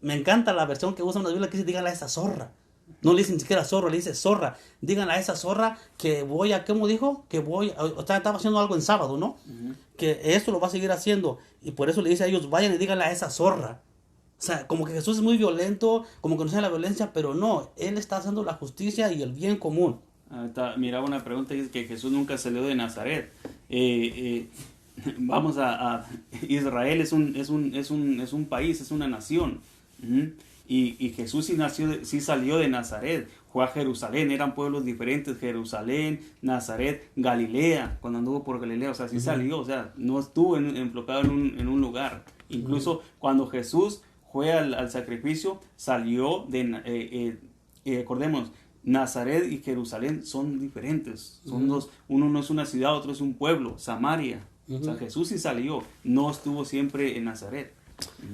A: Me encanta la versión que usan en la Biblia que dice, díganle a esa zorra. No le dice ni siquiera zorro, le dice zorra. Díganle a esa zorra que ¿cómo dijo? Estaba haciendo algo en sábado, ¿no? Uh-huh. Que eso lo va a seguir haciendo. Y por eso le dice a ellos, vayan y díganle a esa zorra. O sea, como que Jesús es muy violento, como que no sabe la violencia, pero no, Él está haciendo la justicia y el bien común.
C: Miraba una pregunta, dice que Jesús nunca salió de Nazaret. Vamos a Israel es un país, es una nación. Uh-huh. Y Jesús sí salió de Nazaret, fue a Jerusalén, eran pueblos diferentes, Jerusalén, Nazaret, Galilea, cuando anduvo por Galilea, o sea, sí uh-huh. salió, o sea, no estuvo enfocado en un lugar. Incluso uh-huh. cuando Jesús fue al sacrificio, salió recordemos, Nazaret y Jerusalén son diferentes, son uh-huh. dos, uno no es una ciudad, otro es un pueblo, Samaria. Uh-huh. O sea, Jesús sí salió, no estuvo siempre en Nazaret.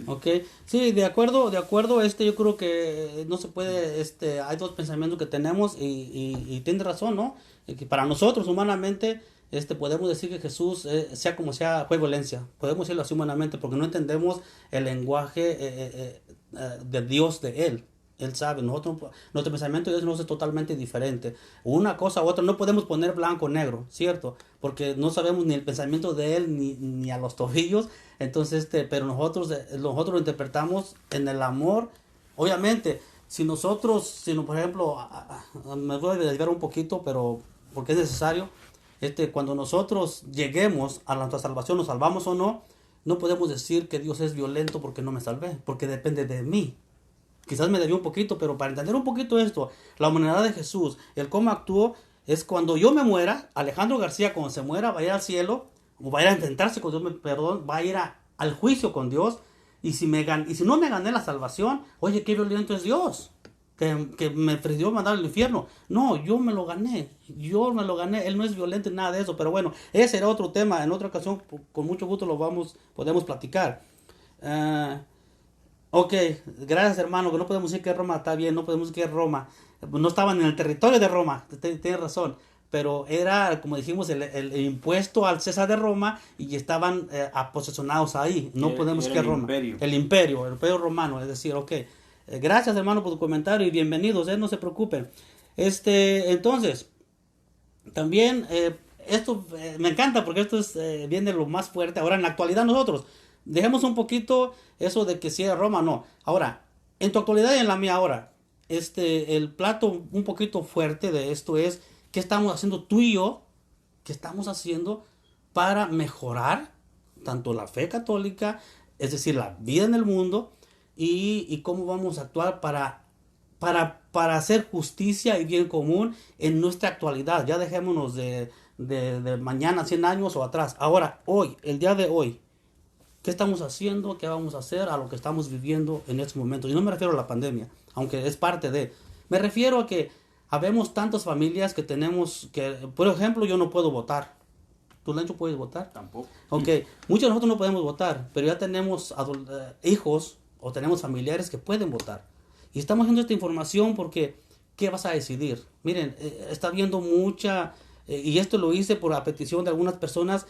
A: Ok, sí, de acuerdo, yo creo que no se puede, hay dos pensamientos que tenemos y tiene razón, ¿no? Que para nosotros humanamente, podemos decir que Jesús, sea como sea, fue violencia, podemos decirlo así humanamente, porque no entendemos el lenguaje de Dios de Él. Él sabe, nuestro pensamiento de Dios es totalmente diferente. Una cosa u otra, no podemos poner blanco o negro, ¿cierto? Porque no sabemos ni el pensamiento de Él ni a los tobillos. Entonces, pero nosotros lo interpretamos en el amor. Obviamente, si por ejemplo, me voy a desviar un poquito, pero porque es necesario, cuando nosotros lleguemos a nuestra salvación, nos salvamos o no, no podemos decir que Dios es violento porque no me salvé, porque depende de mí. Quizás me debió un poquito, pero para entender un poquito esto, la humanidad de Jesús, el cómo actuó, es cuando yo me muera, Alejandro García cuando se muera va a ir al cielo, o va a ir a intentarse con Dios, va a ir al juicio con Dios, y si no me gané la salvación, oye, qué violento es Dios, que me ofreció mandar al infierno. No, yo me lo gané, Él no es violento en nada de eso, pero bueno, ese era otro tema, en otra ocasión, con mucho gusto podemos platicar. Ok, gracias hermano, que no podemos decir que Roma está bien, no podemos decir que Roma, no estaban en el territorio de Roma, tienes razón, pero era, como dijimos, el impuesto al César de Roma y estaban posesionados ahí, no podemos decir que Roma, el imperio romano, es decir, ok, gracias hermano por tu comentario y bienvenidos, no se preocupen. Entonces, también esto me encanta porque esto viene lo más fuerte ahora en la actualidad nosotros. Dejemos un poquito eso de que si era Roma, no. Ahora, en tu actualidad y en la mía ahora, el plato un poquito fuerte de esto es qué estamos haciendo tú y yo, qué estamos haciendo para mejorar tanto la fe católica, es decir, la vida en el mundo, y cómo vamos a actuar para hacer justicia y bien común en nuestra actualidad. Ya dejémonos de de mañana, 100 años o atrás. Ahora, hoy, el día de hoy, ¿qué estamos haciendo? ¿Qué vamos a hacer a lo que estamos viviendo en estos momentos? Y no me refiero a la pandemia, aunque es parte de. Me refiero a que habemos tantas familias que tenemos que, por ejemplo, yo no puedo votar. ¿Tú, Lencho, puedes votar?
C: Tampoco.
A: Ok, muchos de nosotros no podemos votar, pero ya tenemos hijos o tenemos familiares que pueden votar. Y estamos haciendo esta información porque, ¿qué vas a decidir? Miren, está viendo mucha, y esto lo hice por la petición de algunas personas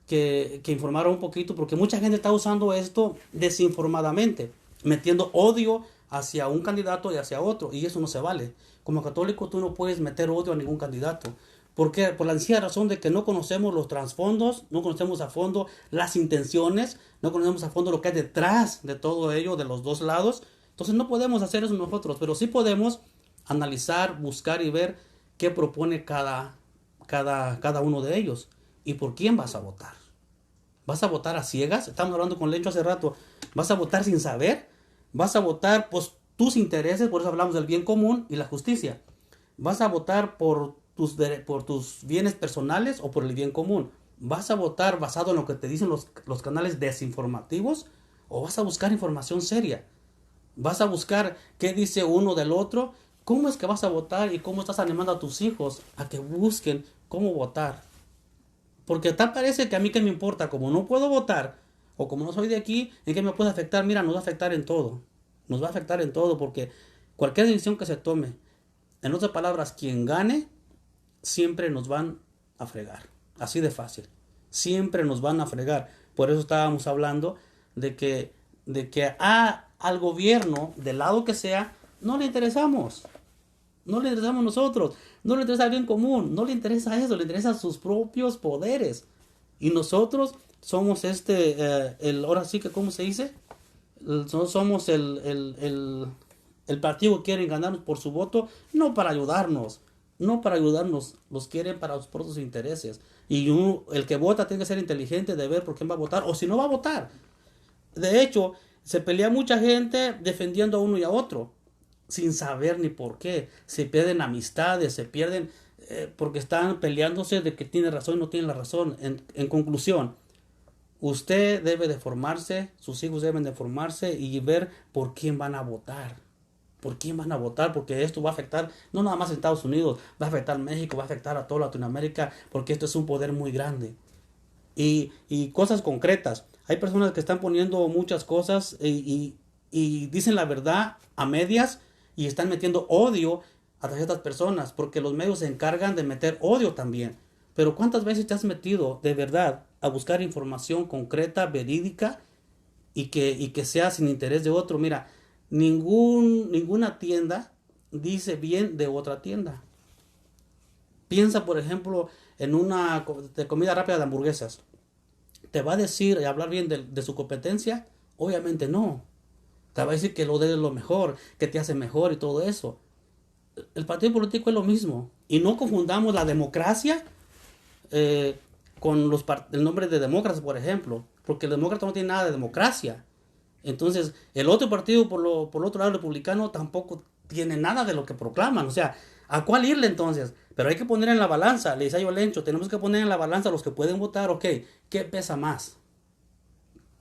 A: que informaron un poquito, porque mucha gente está usando esto desinformadamente, metiendo odio hacia un candidato y hacia otro, y eso no se vale. Como católico tú no puedes meter odio a ningún candidato. ¿Por qué? Por la sencilla razón de que no conocemos los trasfondos, no conocemos a fondo las intenciones, no conocemos a fondo lo que hay detrás de todo ello, de los dos lados. Entonces no podemos hacer eso nosotros, pero sí podemos analizar, buscar y ver qué propone cada uno de ellos. ¿Y por quién vas a votar? ¿Vas a votar a ciegas? Estamos hablando con Lencho hace rato. ¿Vas a votar sin saber? ¿Vas a votar por tus intereses? Por eso hablamos del bien común y la justicia. ¿Vas a votar por tus bienes personales o por el bien común? ¿Vas a votar basado en lo que te dicen los canales desinformativos o vas a buscar información seria? ¿Vas a buscar qué dice uno del otro? ¿Cómo es que vas a votar y cómo estás animando a tus hijos a que busquen cómo votar? Porque tal parece que a mí que me importa, como no puedo votar o como no soy de aquí, ¿en qué me puede afectar? Mira, nos va a afectar en todo. Nos va a afectar en todo porque cualquier decisión que se tome, en otras palabras, quien gane, siempre nos van a fregar. Así de fácil. Siempre nos van a fregar. Por eso estábamos hablando de que al gobierno, del lado que sea, no le interesamos. No le interesamos nosotros. No le interesa el bien común. No le interesa eso. Le interesan sus propios poderes. Y nosotros somos ahora sí que, ¿cómo se dice? Somos el partido que quieren ganarnos por su voto, no para ayudarnos. No para ayudarnos, los quieren para sus propios intereses. Y el que vota tiene que ser inteligente de ver por quién va a votar o si no va a votar. De hecho, se pelea mucha gente defendiendo a uno y a otro, sin saber ni por qué. Se pierden amistades, se pierden porque están peleándose de que tiene razón y no tiene la razón. En conclusión, usted debe de formarse, sus hijos deben de formarse y ver por quién van a votar. ¿Por quién van a votar? Porque esto va a afectar no nada más a Estados Unidos, va a afectar a México, va a afectar a toda Latinoamérica, porque esto es un poder muy grande. Y cosas concretas. Hay personas que están poniendo muchas cosas y dicen la verdad a medias y están metiendo odio a ciertas personas, porque los medios se encargan de meter odio también. Pero ¿cuántas veces te has metido de verdad a buscar información concreta, verídica y que sea sin interés de otro? Mira, ninguna tienda dice bien de otra tienda. Piensa, por ejemplo, en una de comida rápida de hamburguesas. ¿Te va a decir y hablar bien de su competencia? Obviamente no. Te va a decir que lo de lo mejor, que te hace mejor y todo eso. El partido político es lo mismo. Y no confundamos la democracia con el nombre de demócratas, por ejemplo. Porque el demócrata no tiene nada de democracia. Entonces, el otro partido, por el otro lado, republicano, tampoco tiene nada de lo que proclaman. O sea, ¿a cuál irle entonces? Pero hay que poner en la balanza, le decía yo a Lencho, tenemos que poner en la balanza a los que pueden votar, ok, ¿qué pesa más?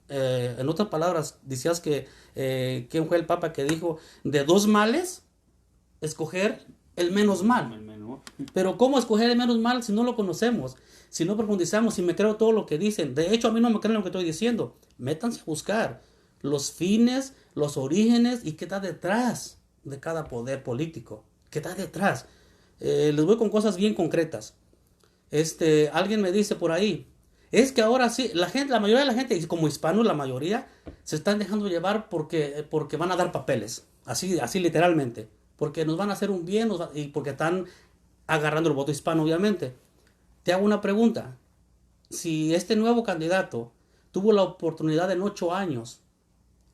A: En otras palabras, decías ¿quién fue el Papa que dijo, de dos males, escoger el menos mal? Pero ¿cómo escoger el menos mal si no lo conocemos? Si no profundizamos, si me creo todo lo que dicen. De hecho, a mí no me creen lo que estoy diciendo. Métanse a buscar los fines, los orígenes y qué está detrás de cada poder político. ¿Qué está detrás? Les voy con cosas bien concretas. Alguien me dice por ahí, es que ahora sí, la mayoría de la gente, como hispanos la mayoría, se están dejando llevar porque van a dar papeles, así literalmente, porque nos van a hacer un bien y porque están agarrando el voto hispano, obviamente. Te hago una pregunta, si este nuevo candidato tuvo la oportunidad en 8 años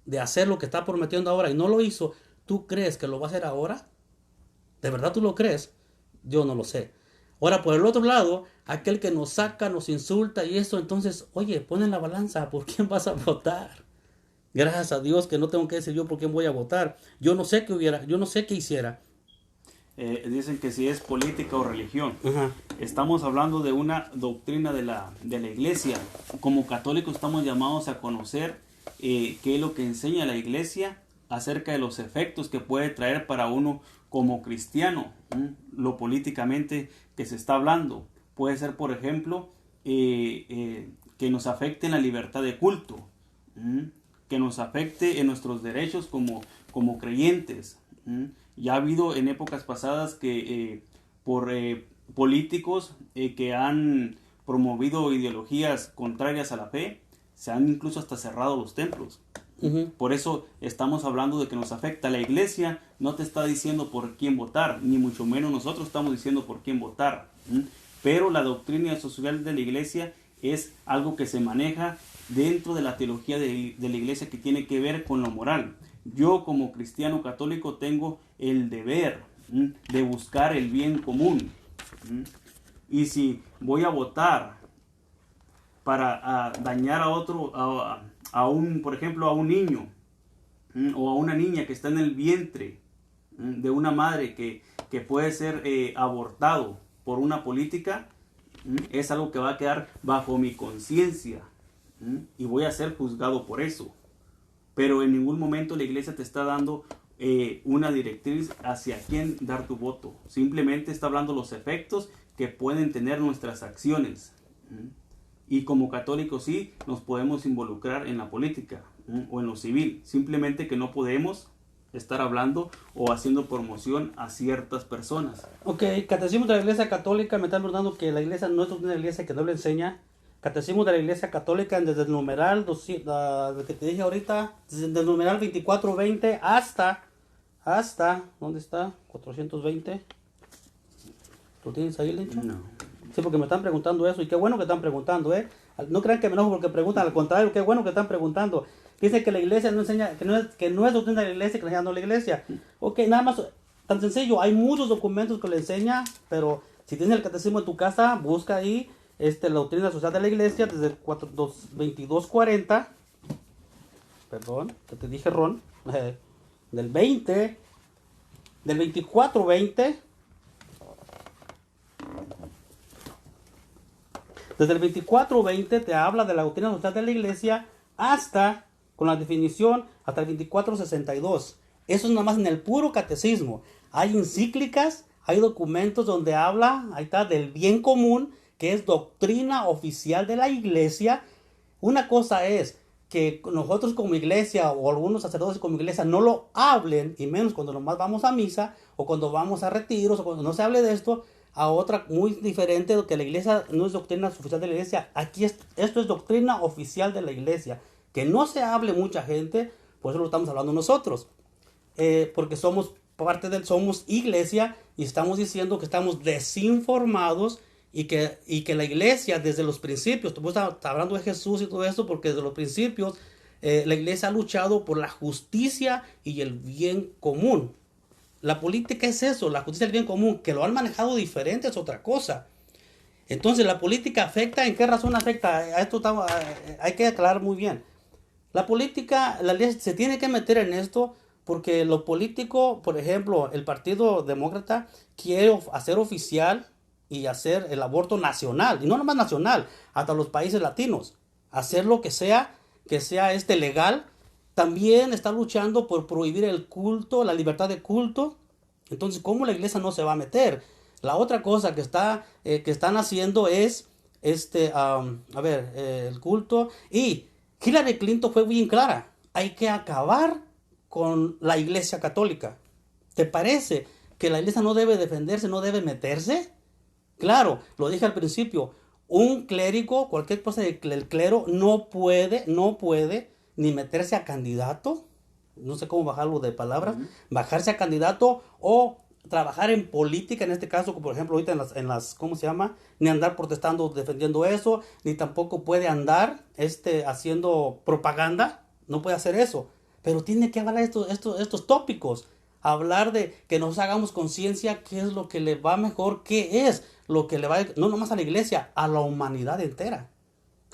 A: de hacer lo que está prometiendo ahora y no lo hizo, ¿tú crees que lo va a hacer ahora? ¿De verdad tú lo crees? Yo no lo sé. Ahora, por el otro lado, aquel que nos saca, nos insulta y eso, entonces, oye, pon en la balanza, ¿por quién vas a votar? Gracias a Dios que no tengo que decir yo por quién voy a votar. Yo no sé qué hiciera.
C: dicen que si es política o religión.
A: Ajá.
C: Estamos hablando de una doctrina de la iglesia. Como católicos estamos llamados a conocer qué es lo que enseña la iglesia acerca de los efectos que puede traer para uno como cristiano. Lo políticamente que se está hablando. Puede ser, por ejemplo, que nos afecte en la libertad de culto. Que nos afecte en nuestros derechos como creyentes. Ya ha habido en épocas pasadas que por políticos que han promovido ideologías contrarias a la fe, se han incluso hasta cerrado los templos. Por eso estamos hablando de que nos afecta. La iglesia no te está diciendo por quién votar, ni mucho menos nosotros estamos diciendo por quién votar. Pero la doctrina social de la iglesia es algo que se maneja dentro de la teología de la iglesia, que tiene que ver con lo moral. Yo como cristiano católico tengo el deber de buscar el bien común. Y si voy a votar para dañar a otro, por ejemplo, a un niño o a una niña que está en el vientre de una madre que puede ser abortado por una política, es algo que va a quedar bajo mi conciencia y voy a ser juzgado por eso. Pero en ningún momento la iglesia te está dando una directriz hacia quién dar tu voto. Simplemente está hablando los efectos que pueden tener nuestras acciones. Y como católicos sí nos podemos involucrar en la política o en lo civil. Simplemente que no podemos estar hablando o haciendo promoción a ciertas personas.
A: Ok, Catecismo de la Iglesia Católica, me están preguntando que la iglesia no es una iglesia que no le enseña. Catecismo de la Iglesia Católica, desde el numeral, lo que te dije ahorita, desde el numeral 2420 hasta, ¿dónde está? 420. ¿Lo tienes ahí, Lencho?
C: No.
A: Sí, porque me están preguntando eso, y qué bueno que están preguntando, ¿eh? No crean que me enojo porque preguntan, al contrario, qué bueno que están preguntando. Dice que la iglesia no enseña, que no es doctrina de la iglesia, que le enseña la iglesia. Ok, nada más, tan sencillo, hay muchos documentos que le enseña, pero si tienes el catecismo en tu casa, busca ahí la doctrina social de la iglesia desde el 2240, perdón, que te dije Ron, del 2420, desde el 2420 te habla de la doctrina social de la iglesia hasta, con la definición, hasta el 2462. Eso es nada más en el puro catecismo. Hay encíclicas, hay documentos donde habla, ahí está, del bien común, que es doctrina oficial de la iglesia. Una cosa es que nosotros como iglesia o algunos sacerdotes como iglesia no lo hablen, y menos cuando nomás vamos a misa o cuando vamos a retiros o cuando no se hable de esto, a otra muy diferente, que la iglesia no es doctrina oficial de la iglesia. Aquí esto es doctrina oficial de la iglesia, que no se hable mucha gente, por eso lo estamos hablando nosotros, porque somos iglesia y estamos diciendo que estamos desinformados y que la iglesia desde los principios, tú estás hablando de Jesús y todo eso, porque desde los principios la iglesia ha luchado por la justicia y el bien común. La política es eso, la justicia y el bien común. Que lo han manejado diferente es otra cosa. Entonces, ¿la política afecta? ¿En qué razón afecta? A esto hay que aclarar muy bien. La política, la iglesia se tiene que meter en esto porque lo político, por ejemplo, el Partido Demócrata quiere hacer oficial y hacer el aborto nacional, y no nomás nacional, hasta los países latinos, hacer lo que sea legal. También está luchando por prohibir el culto, la libertad de culto. Entonces, ¿cómo la iglesia no se va a meter? La otra cosa que están haciendo es el culto. Y Hillary Clinton fue bien clara: hay que acabar con la iglesia católica. ¿Te parece que la iglesia no debe defenderse, no debe meterse? Claro, lo dije al principio, un clérigo, cualquier cosa del clero, no puede ni meterse a candidato, no sé cómo bajarlo de palabras, bajarse a candidato o trabajar en política, en este caso, como por ejemplo ahorita en las ¿cómo se llama? Ni andar protestando, defendiendo eso, ni tampoco puede andar haciendo propaganda, no puede hacer eso, pero tiene que hablar estos tópicos, hablar de que nos hagamos conciencia qué es lo que le va mejor, qué es lo que le va, no nomás a la iglesia, a la humanidad entera.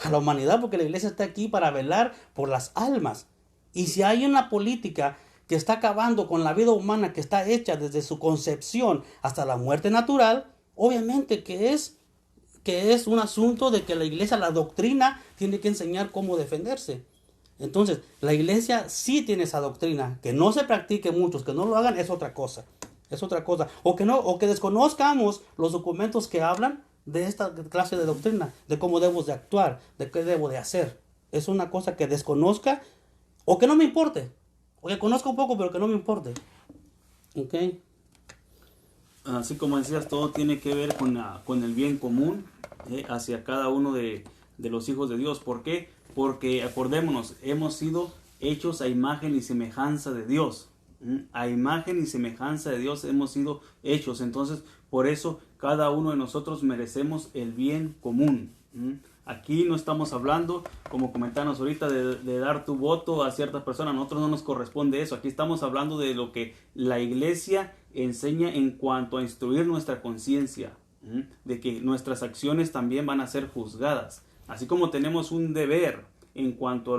A: A la humanidad, porque la iglesia está aquí para velar por las almas. Y si hay una política que está acabando con la vida humana que está hecha desde su concepción hasta la muerte natural, obviamente que es un asunto de que la iglesia, la doctrina, tiene que enseñar cómo defenderse. Entonces, la iglesia sí tiene esa doctrina. Que no se practique muchos, que no lo hagan, es otra cosa. Es otra cosa. O que desconozcamos los documentos que hablan de esta clase de doctrina, de cómo debo de actuar, de qué debo de hacer. Es una cosa que desconozca o que no me importe. O que conozca un poco, pero que no me importe. ¿Ok?
C: Así como decías, todo tiene que ver con el bien común hacia cada uno de los hijos de Dios. ¿Por qué? Porque acordémonos, hemos sido hechos a imagen y semejanza de Dios. A imagen y semejanza de Dios hemos sido hechos. Entonces, por eso cada uno de nosotros merecemos el bien común. Aquí no estamos hablando, como comentamos ahorita, de dar tu voto a ciertas personas. A nosotros no nos corresponde eso. Aquí estamos hablando de lo que la iglesia enseña en cuanto a instruir nuestra conciencia, de que nuestras acciones también van a ser juzgadas. Así como tenemos un deber en cuanto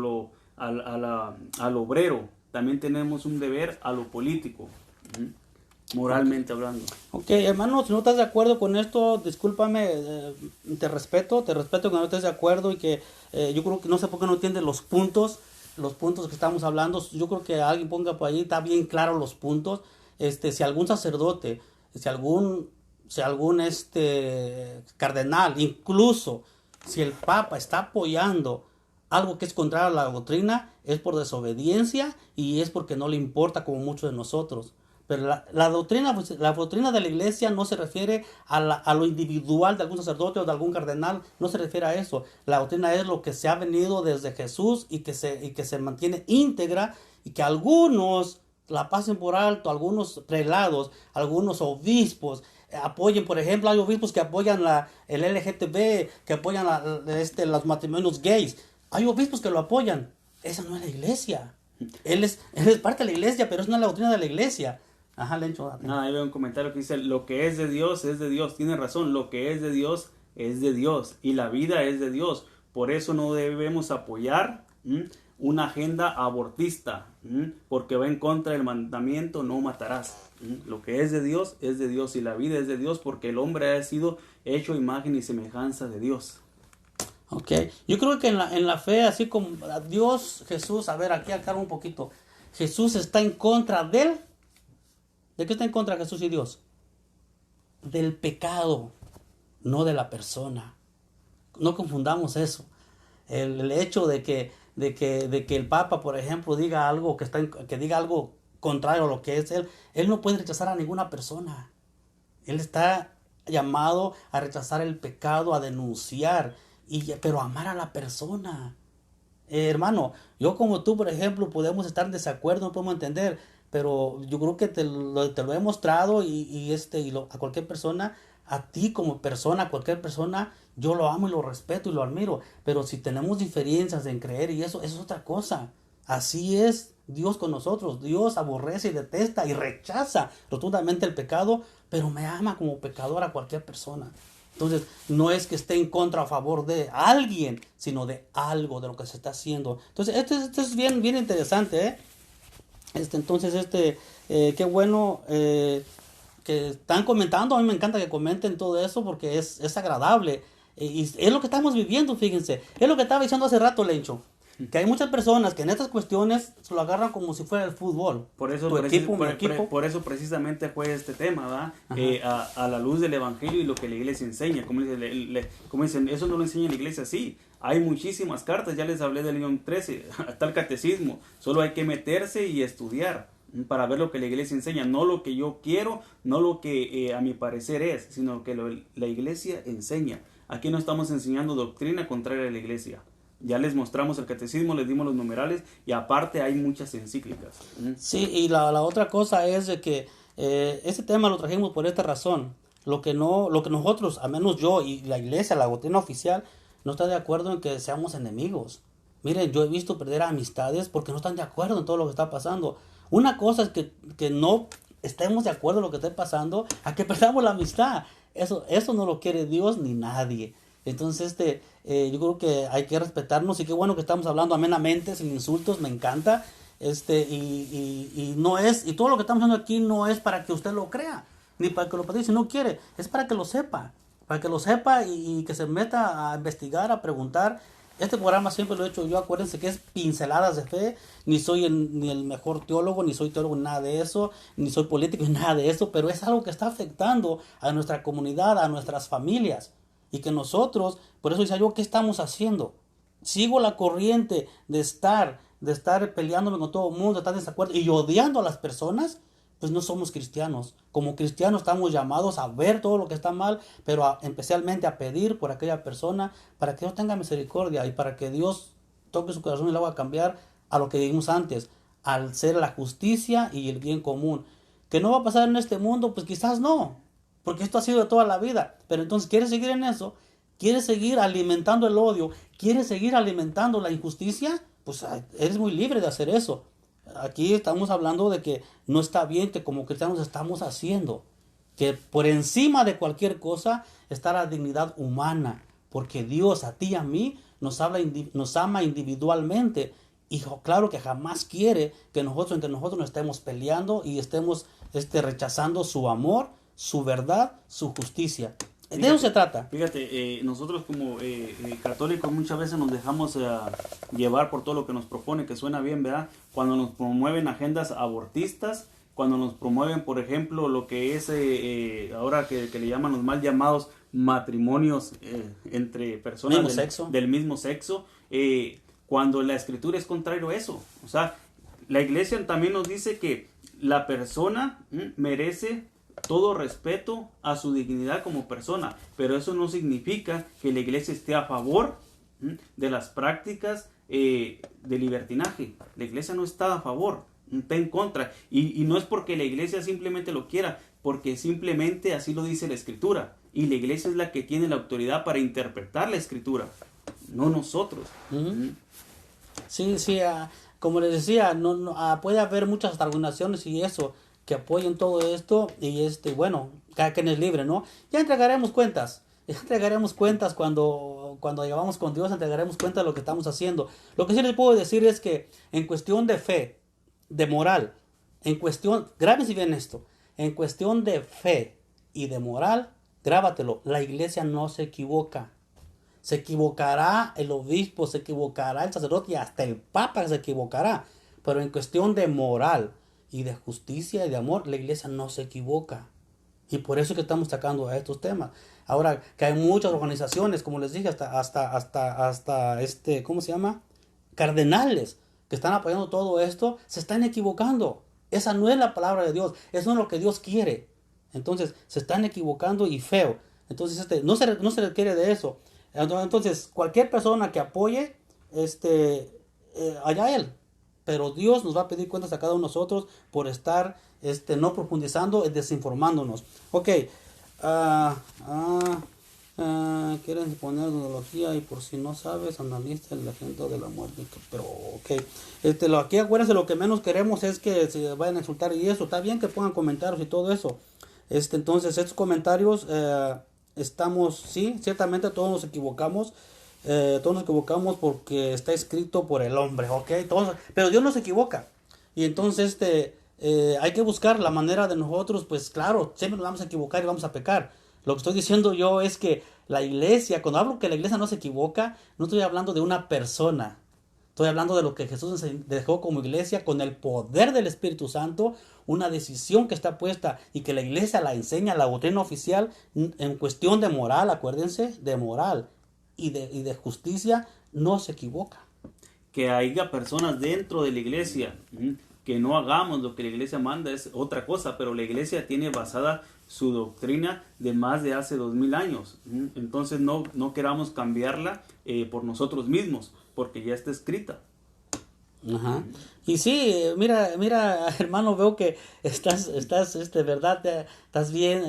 C: al obrero, también tenemos un deber a lo político, moralmente hablando.
A: Ok, hermano, si no estás de acuerdo con esto, discúlpame, te respeto que no estés de acuerdo y que yo creo que no sé por qué no entiendes los puntos que estamos hablando. Yo creo que alguien ponga por ahí, está bien claro los puntos. Si algún sacerdote, si algún cardenal, incluso si el Papa está apoyando algo que es contrario a la doctrina, es por desobediencia y es porque no le importa como muchos de nosotros. Pero la doctrina de la iglesia no se refiere a lo individual de algún sacerdote o de algún cardenal, no se refiere a eso. La doctrina es lo que se ha venido desde Jesús y que se mantiene íntegra y que algunos la pasen por alto, algunos prelados, algunos obispos apoyen. Por ejemplo, hay obispos que apoyan el LGTB, que apoyan los matrimonios gays. Hay obispos que lo apoyan. Esa no es la iglesia. Él es parte de la iglesia, pero eso no es la doctrina de la iglesia. Ajá, Lencho.
C: Ahí veo un comentario que dice, lo que es de Dios es de Dios. Tiene razón, lo que es de Dios es de Dios. Y la vida es de Dios. Por eso no debemos apoyar una agenda abortista, porque va en contra del mandamiento, no matarás. Lo que es de Dios y la vida es de Dios, porque el hombre ha sido hecho imagen y semejanza de Dios.
A: Ok, yo creo que en la fe, así como Dios, Jesús, a ver, aquí aclaro un poquito. Jesús está en contra ¿de qué está en contra Jesús y Dios? Del pecado, no de la persona. No confundamos eso. El hecho de que el Papa, por ejemplo, diga algo que diga algo contrario a lo que es él no puede rechazar a ninguna persona. Él está llamado a rechazar el pecado, a denunciar, pero amar a la persona. Hermano, yo como tú, por ejemplo, podemos estar en desacuerdo, no podemos entender, pero yo creo que te lo he mostrado a cualquier persona, a ti como persona, a cualquier persona, yo lo amo y lo respeto y lo admiro. Pero si tenemos diferencias en creer y eso es otra cosa. Así es Dios con nosotros. Dios aborrece y detesta y rechaza rotundamente el pecado, pero me ama como pecador a cualquier persona. Entonces, no es que esté en contra o a favor de alguien, sino de algo, de lo que se está haciendo. Entonces, esto es bien, bien interesante, ¿eh? Entonces, qué bueno que están comentando. A mí me encanta que comenten todo eso porque es agradable. Y es lo que estamos viviendo, fíjense. Es lo que estaba diciendo hace rato, Lencho. Que hay muchas personas que en estas cuestiones se lo agarran como si fuera el fútbol.
C: Por eso precisamente fue este tema, ¿verdad? A la luz del evangelio y lo que la iglesia enseña. Como dicen, eso no lo enseña la iglesia, sí. Hay muchísimas cartas, ya les hablé del León 13, hasta el catecismo. Solo hay que meterse y estudiar para ver lo que la iglesia enseña. No lo que yo quiero, no lo que a mi parecer es, sino lo que la iglesia enseña. Aquí no estamos enseñando doctrina contraria a la iglesia. Ya les mostramos el catecismo, les dimos los numerales y aparte hay muchas encíclicas.
A: Sí, y la otra cosa es de que este tema lo trajimos por esta razón. Lo que nosotros, al menos yo y la iglesia, la doctrina oficial, no está de acuerdo en que seamos enemigos. Miren, yo he visto perder amistades porque no están de acuerdo en todo lo que está pasando. Una cosa es que no estemos de acuerdo en lo que esté pasando, a que perdamos la amistad. Eso no lo quiere Dios ni nadie. Entonces, yo creo que hay que respetarnos y qué bueno que estamos hablando amenamente, sin insultos, me encanta. y no es, y todo lo que estamos haciendo aquí no es para que usted lo crea, ni para que lo practique si no quiere, es para que lo sepa y que se meta a investigar, a preguntar. Este programa siempre lo he hecho yo, acuérdense que es pinceladas de fe, ni soy ni el mejor teólogo, ni soy teólogo, nada de eso, ni soy político, nada de eso, pero es algo que está afectando a nuestra comunidad, a nuestras familias, y que nosotros, por eso decía yo, ¿qué estamos haciendo? Sigo la corriente de estar peleándome con todo el mundo, de estar en desacuerdo y odiando a las personas, pues no somos cristianos. Como cristianos estamos llamados a ver todo lo que está mal, pero especialmente a pedir por aquella persona para que Dios tenga misericordia y para que Dios toque su corazón y lo haga cambiar a lo que dijimos antes, al ser la justicia y el bien común. ¿Que no va a pasar en este mundo? Pues quizás no, porque esto ha sido de toda la vida. Pero entonces, ¿quieres seguir en eso? ¿Quieres seguir alimentando el odio? ¿Quieres seguir alimentando la injusticia? Pues eres muy libre de hacer eso. Aquí estamos hablando de que no está bien que como cristianos estamos haciendo. Que por encima de cualquier cosa está la dignidad humana. Porque Dios a ti y a mí nos ama individualmente. Y claro que jamás quiere que nosotros entre nosotros nos estemos peleando y estemos rechazando su amor, su verdad, su justicia. De eso se trata.
C: Fíjate, nosotros como católicos muchas veces nos dejamos llevar por todo lo que nos propone, que suena bien, ¿verdad? Cuando nos promueven agendas abortistas, cuando nos promueven, por ejemplo, lo que es ahora que le llaman los mal llamados matrimonios entre personas del mismo sexo, cuando la escritura es contrario a eso. O sea, la iglesia también nos dice que la persona merece todo respeto a su dignidad como persona, pero eso no significa que la iglesia esté a favor de las prácticas de libertinaje. La iglesia no está a favor, está en contra, y no es porque la iglesia simplemente lo quiera, porque simplemente así lo dice la escritura, y la iglesia es la que tiene la autoridad para interpretar la escritura, no nosotros.
A: Sí, como les decía, puede haber muchas argumentaciones y eso que apoyen todo esto y bueno, cada quien es libre, ¿no? Ya entregaremos cuentas cuando llegamos con Dios, entregaremos cuentas de lo que estamos haciendo. Lo que sí les puedo decir es que en cuestión de fe, de moral, grábense bien esto, en cuestión de fe y de moral, grábatelo, la iglesia no se equivoca. Se equivocará el obispo, se equivocará el sacerdote y hasta el papa se equivocará, pero en cuestión de moral y de justicia y de amor, la iglesia no se equivoca. Y por eso es que estamos sacando a estos temas. Ahora, que hay muchas organizaciones, como les dije, hasta ¿cómo se llama? Cardenales, que están apoyando todo esto, se están equivocando. Esa no es la palabra de Dios, eso no es lo que Dios quiere. Entonces, se están equivocando y feo. Entonces, no se requiere de eso. Entonces, cualquier persona que apoye, allá él. Pero Dios nos va a pedir cuentas a cada uno de nosotros por estar no profundizando y desinformándonos. Ok. Quieren poner tecnología y por si no sabes, analiza la agenda de la muerte. Pero, ok. Aquí acuérdense, lo que menos queremos es que se vayan a insultar y eso. Está bien que pongan comentarios y todo eso. Entonces, estos comentarios, sí, ciertamente todos nos equivocamos. Todos nos equivocamos porque está escrito por el hombre, ¿ok? Pero Dios no se equivoca. Y entonces hay que buscar la manera de nosotros, pues claro, siempre nos vamos a equivocar y vamos a pecar. Lo que estoy diciendo yo es que la iglesia, cuando hablo que la iglesia no se equivoca, no estoy hablando de una persona. Estoy hablando de lo que Jesús dejó como iglesia con el poder del Espíritu Santo, una decisión que está puesta y que la iglesia la enseña, la doctrina oficial, en cuestión de moral, acuérdense, de moral. Y de justicia no se equivoca.
C: Que haya personas dentro de la iglesia que no hagamos lo que la iglesia manda es otra cosa, pero la iglesia tiene basada su doctrina de más de hace 2000 años. Entonces no queramos cambiarla por nosotros mismos, porque ya está escrita.
A: Ajá. Y sí, mira, hermano, veo que estás, verdad, estás bien,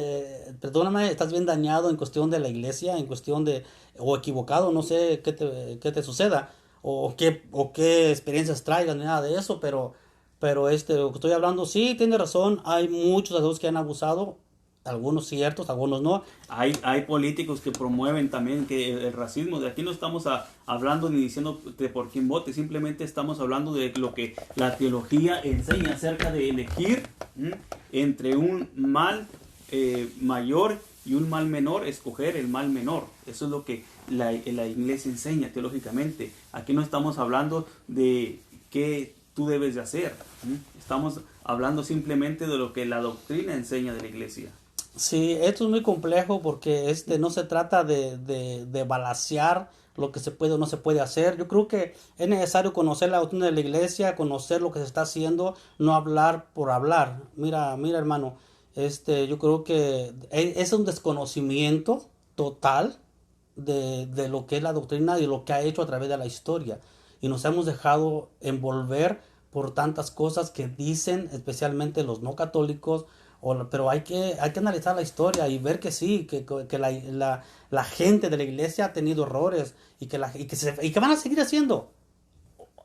A: perdóname, estás bien dañado en cuestión de la iglesia, en cuestión de, o equivocado, no sé qué te suceda, o qué experiencias traigas, ni nada de eso, pero lo que estoy hablando, sí, tiene razón, hay muchos adultos que han abusado, algunos ciertos, algunos no.
C: Hay políticos que promueven también que el racismo. De aquí no estamos hablando ni diciendo de por quién vote, simplemente estamos hablando de lo que la teología enseña acerca de elegir entre un mal mayor y un mal menor, escoger el mal menor. Eso es lo que la iglesia enseña teológicamente. Aquí no estamos hablando de qué tú debes de hacer. Estamos hablando simplemente de lo que la doctrina enseña de la iglesia.
A: Sí, esto es muy complejo porque no se trata de balancear lo que se puede o no se puede hacer. Yo creo que es necesario conocer la doctrina de la iglesia, conocer lo que se está haciendo, no hablar por hablar. Mira, hermano, yo creo que es un desconocimiento total de lo que es la doctrina y lo que ha hecho a través de la historia. Y nos hemos dejado envolver por tantas cosas que dicen, especialmente los no católicos. Pero hay que analizar la historia y ver que sí, que la gente de la iglesia ha tenido errores y que van a seguir haciendo.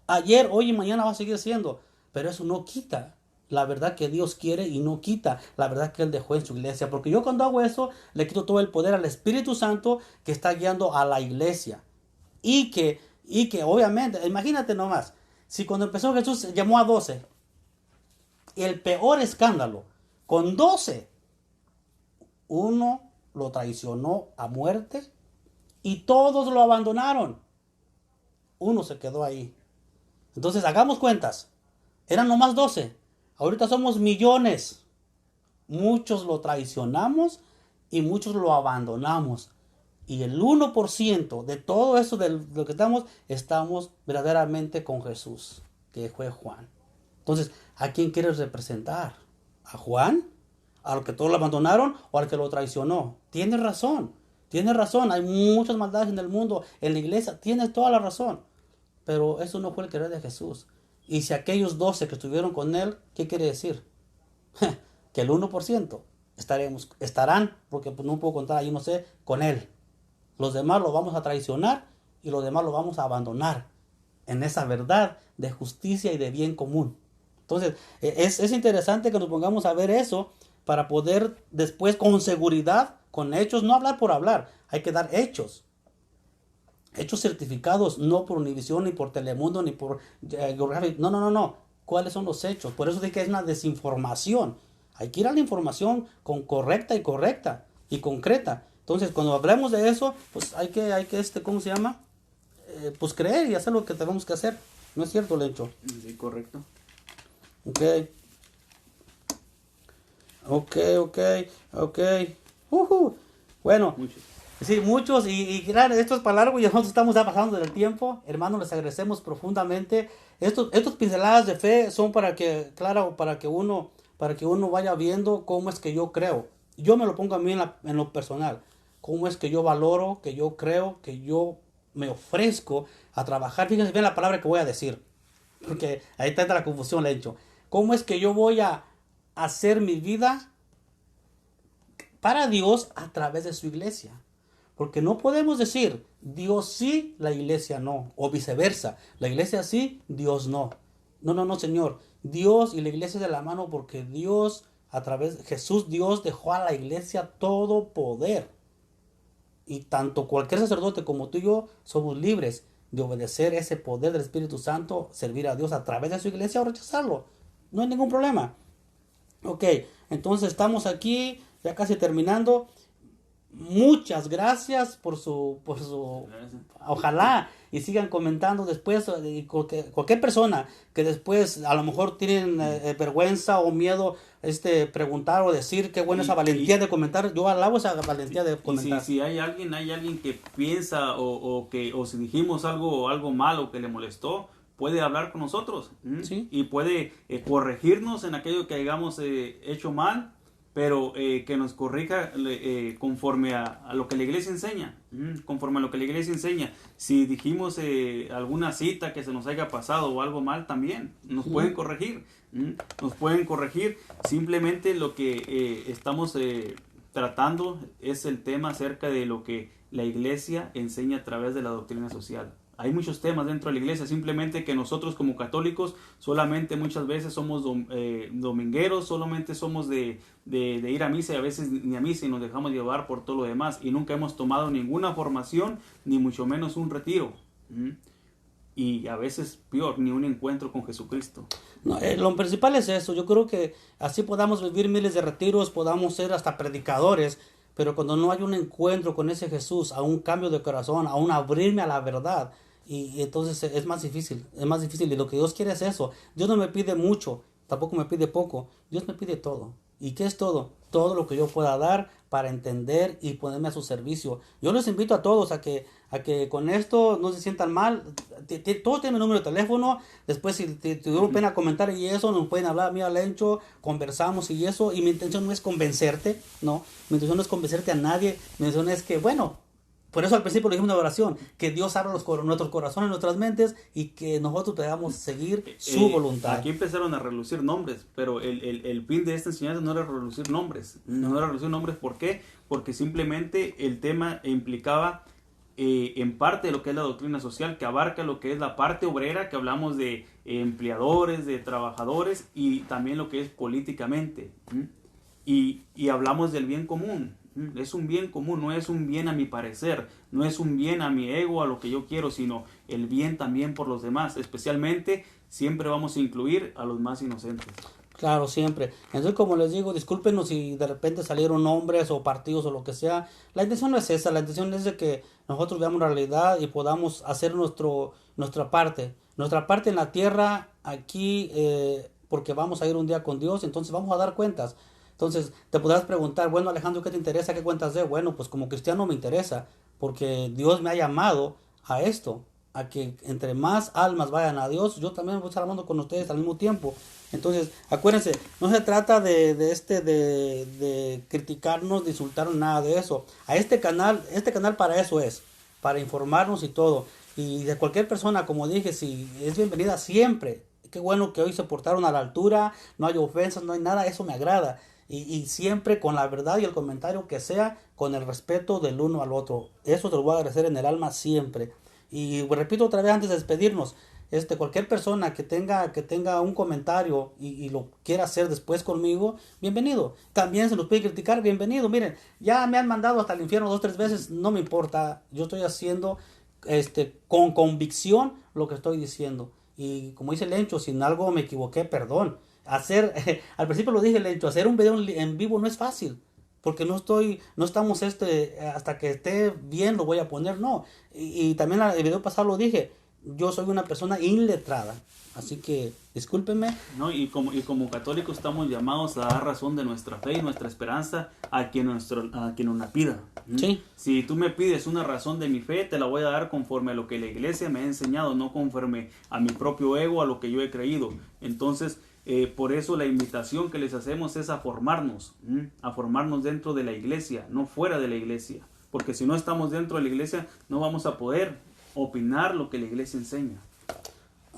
A: Ayer, hoy y mañana va a seguir siendo. Pero eso no quita la verdad que Dios quiere y no quita la verdad que Él dejó en su iglesia. Porque yo cuando hago eso, le quito todo el poder al Espíritu Santo que está guiando a la iglesia. Y que obviamente, imagínate nomás, si cuando empezó Jesús llamó a 12, el peor escándalo, con 12, uno lo traicionó a muerte y todos lo abandonaron. Uno se quedó ahí. Entonces hagamos cuentas. Eran nomás 12. Ahorita somos millones. Muchos lo traicionamos y muchos lo abandonamos. Y el 1% de todo eso de lo que estamos verdaderamente con Jesús, que fue Juan. Entonces, ¿a quién quieres representar? ¿A Juan? ¿A lo que todos lo abandonaron o al que lo traicionó? Tienes razón. Hay muchas maldades en el mundo, en la iglesia. Tienes toda la razón. Pero eso no fue el querer de Jesús. Y si aquellos 12 que estuvieron con Él, ¿qué quiere decir? Que el 1% estarán, porque no puedo contar ahí, no sé, con Él. Los demás lo vamos a traicionar y los demás lo vamos a abandonar en esa verdad de justicia y de bien común. Entonces, es interesante que nos pongamos a ver eso para poder después con seguridad, con hechos, no hablar por hablar, hay que dar hechos. Hechos certificados, no por Univisión, ni por Telemundo, ni por Geographic. No. ¿Cuáles son los hechos? Por eso digo que es una desinformación. Hay que ir a la información correcta y concreta. Entonces, cuando hablemos de eso, pues hay que ¿cómo se llama? Pues creer y hacer lo que tenemos que hacer. ¿No es cierto, Lencho?
C: Sí, correcto.
A: Ok. Bueno,
C: Muchos.
A: sí, muchos. Y claro, esto es para largo y nosotros estamos ya pasando del tiempo. Hermanos, les agradecemos profundamente. Estos pinceladas de fe son para que uno vaya viendo cómo es que yo creo. Yo me lo pongo a mí en lo personal. Cómo es que yo valoro, que yo creo, que yo me ofrezco a trabajar. Fíjense bien la palabra que voy a decir. Porque ahí está la confusión, le he hecho. ¿Cómo es que yo voy a hacer mi vida para Dios a través de su iglesia? Porque no podemos decir Dios sí, la iglesia no. O viceversa. La iglesia sí, Dios no. No, Señor. Dios y la iglesia de la mano porque Jesús Dios dejó a la iglesia todo poder. Y tanto cualquier sacerdote como tú y yo somos libres de obedecer ese poder del Espíritu Santo, servir a Dios a través de su iglesia o rechazarlo. No hay ningún problema. Ok, entonces estamos aquí, ya casi terminando. Muchas gracias por su ojalá y sigan comentando después. Cualquier persona que después a lo mejor tienen vergüenza o miedo preguntar o decir qué buena esa valentía de comentar. Yo alabo esa valentía de comentar.
C: Si hay alguien que piensa o si dijimos algo malo que le molestó, puede hablar con nosotros.
A: Sí.
C: Y puede corregirnos en aquello que hayamos hecho mal, pero que nos corrija conforme a lo que la iglesia enseña. Conforme a lo que la iglesia enseña. Si dijimos alguna cita que se nos haya pasado o algo mal, también nos pueden corregir. Nos pueden corregir. Simplemente lo que estamos tratando es el tema acerca de lo que la iglesia enseña a través de la doctrina social. Hay muchos temas dentro de la iglesia, simplemente que nosotros como católicos solamente muchas veces somos domingueros, solamente somos de ir a misa y a veces ni a misa y nos dejamos llevar por todo lo demás y nunca hemos tomado ninguna formación, ni mucho menos un retiro. Y a veces peor, ni un encuentro con Jesucristo.
A: No, lo principal es eso. Yo creo que así podamos vivir miles de retiros, podamos ser hasta predicadores, pero cuando no hay un encuentro con ese Jesús, a un cambio de corazón, a un abrirme a la verdad, y entonces es más difícil, y lo que Dios quiere es eso. Dios no me pide mucho, tampoco me pide poco, Dios me pide todo. ¿Y qué es todo? Todo lo que yo pueda dar para entender y ponerme a su servicio. Yo les invito a todos a que con esto no se sientan mal. Todos tienen mi número de teléfono. Después, si tuvieron pena comentar y eso, nos pueden hablar a mí, a Lencho, conversamos y eso. Y mi intención no es convencerte, no. Mi intención no es convencerte a nadie. Mi intención es que, bueno, por eso al principio le dijimos una oración, que Dios abra nuestros corazones, nuestras mentes y que nosotros podamos seguir su voluntad.
C: Aquí empezaron a relucir nombres, pero el fin de esta enseñanza no era relucir nombres. No era relucir nombres, ¿por qué? Porque simplemente el tema implicaba en parte de lo que es la doctrina social, que abarca lo que es la parte obrera, que hablamos de empleadores, de trabajadores y también lo que es políticamente. Y hablamos del bien común. Es un bien común, no es un bien a mi parecer, no es un bien a mi ego, a lo que yo quiero, sino el bien también por los demás. Especialmente siempre vamos a incluir a los más inocentes.
A: Claro, siempre. Entonces, como les digo, discúlpenos si de repente salieron nombres o partidos o lo que sea. La intención no es esa, la intención es de que nosotros veamos la realidad y podamos hacer nuestra parte en la tierra aquí, porque vamos a ir un día con Dios, entonces vamos a dar cuentas. Entonces, te podrás preguntar, bueno, Alejandro, ¿qué te interesa? ¿Qué cuentas de? Bueno, pues como cristiano me interesa, porque Dios me ha llamado a esto, a que entre más almas vayan a Dios, yo también voy a estar hablando con ustedes al mismo tiempo. Entonces, acuérdense, no se trata de criticarnos, de insultarnos, nada de eso. Este canal para eso es, para informarnos y todo. Y de cualquier persona, como dije, si es bienvenida siempre. Qué bueno que hoy se portaron a la altura, no hay ofensas, no hay nada, eso me agrada. Y siempre con la verdad y el comentario que sea, con el respeto del uno al otro. Eso te lo voy a agradecer en el alma siempre. Y repito otra vez antes de despedirnos, cualquier persona que tenga un comentario y lo quiera hacer después conmigo, bienvenido. También se los puede criticar, bienvenido. Miren, ya me han mandado hasta el infierno 2 o 3 veces, no me importa. Yo estoy haciendo con convicción lo que estoy diciendo. Y como dice Lencho, si en algo me equivoqué, perdón. Al principio lo dije, Lencho, hacer un video en vivo no es fácil. Porque no estamos hasta que esté bien lo voy a poner, no. Y también el video pasado lo dije, yo soy una persona iletrada. Así que discúlpenme.
C: No, y como católicos estamos llamados a dar razón de nuestra fe y nuestra esperanza a quien nos la pida.
A: Sí.
C: Si tú me pides una razón de mi fe, te la voy a dar conforme a lo que la iglesia me ha enseñado, no conforme a mi propio ego, a lo que yo he creído. Entonces, por eso la invitación que les hacemos es a formarnos dentro de la iglesia, no fuera de la iglesia. Porque si no estamos dentro de la iglesia, no vamos a poder opinar lo que la iglesia enseña.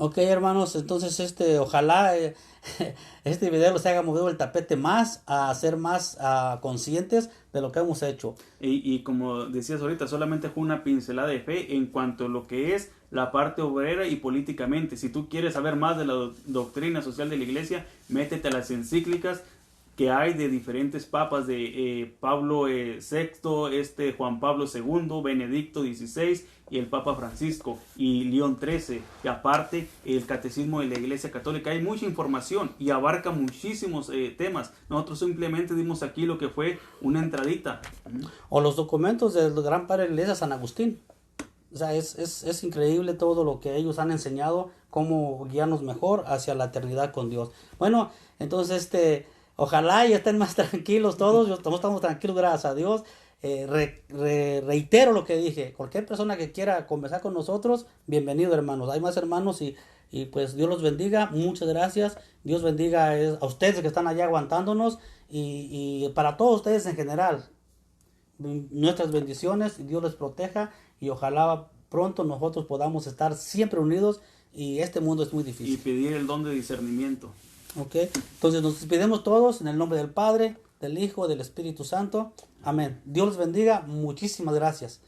A: Ok, hermanos, entonces ojalá este video los haya movido el tapete más a ser más conscientes de lo que hemos hecho.
C: Y como decías ahorita, solamente fue una pincelada de fe en cuanto a lo que es la parte obrera y políticamente. Si tú quieres saber más de la doctrina social de la iglesia, métete a las encíclicas que hay de diferentes papas, de Pablo VI, Juan Pablo II, Benedicto XVI y el Papa Francisco y León XIII, y aparte el Catecismo de la Iglesia Católica. Hay mucha información y abarca muchísimos temas. Nosotros simplemente dimos aquí lo que fue una entradita.
A: O los documentos del Gran Padre de la Iglesia, San Agustín. O sea, es increíble todo lo que ellos han enseñado, cómo guiarnos mejor hacia la eternidad con Dios. Bueno, entonces ojalá ya estén más tranquilos todos, estamos tranquilos, gracias a Dios. Reitero lo que dije, cualquier persona que quiera conversar con nosotros, bienvenido, hermanos. Hay más hermanos y pues Dios los bendiga, muchas gracias. Dios bendiga a ustedes que están allá aguantándonos y para todos ustedes en general. Nuestras bendiciones, Dios les proteja y ojalá pronto nosotros podamos estar siempre unidos, y este mundo es muy difícil.
C: Y pedir el don de discernimiento.
A: Ok, entonces nos despedimos todos en el nombre del Padre, del Hijo, del Espíritu Santo. Amén. Dios les bendiga. Muchísimas gracias.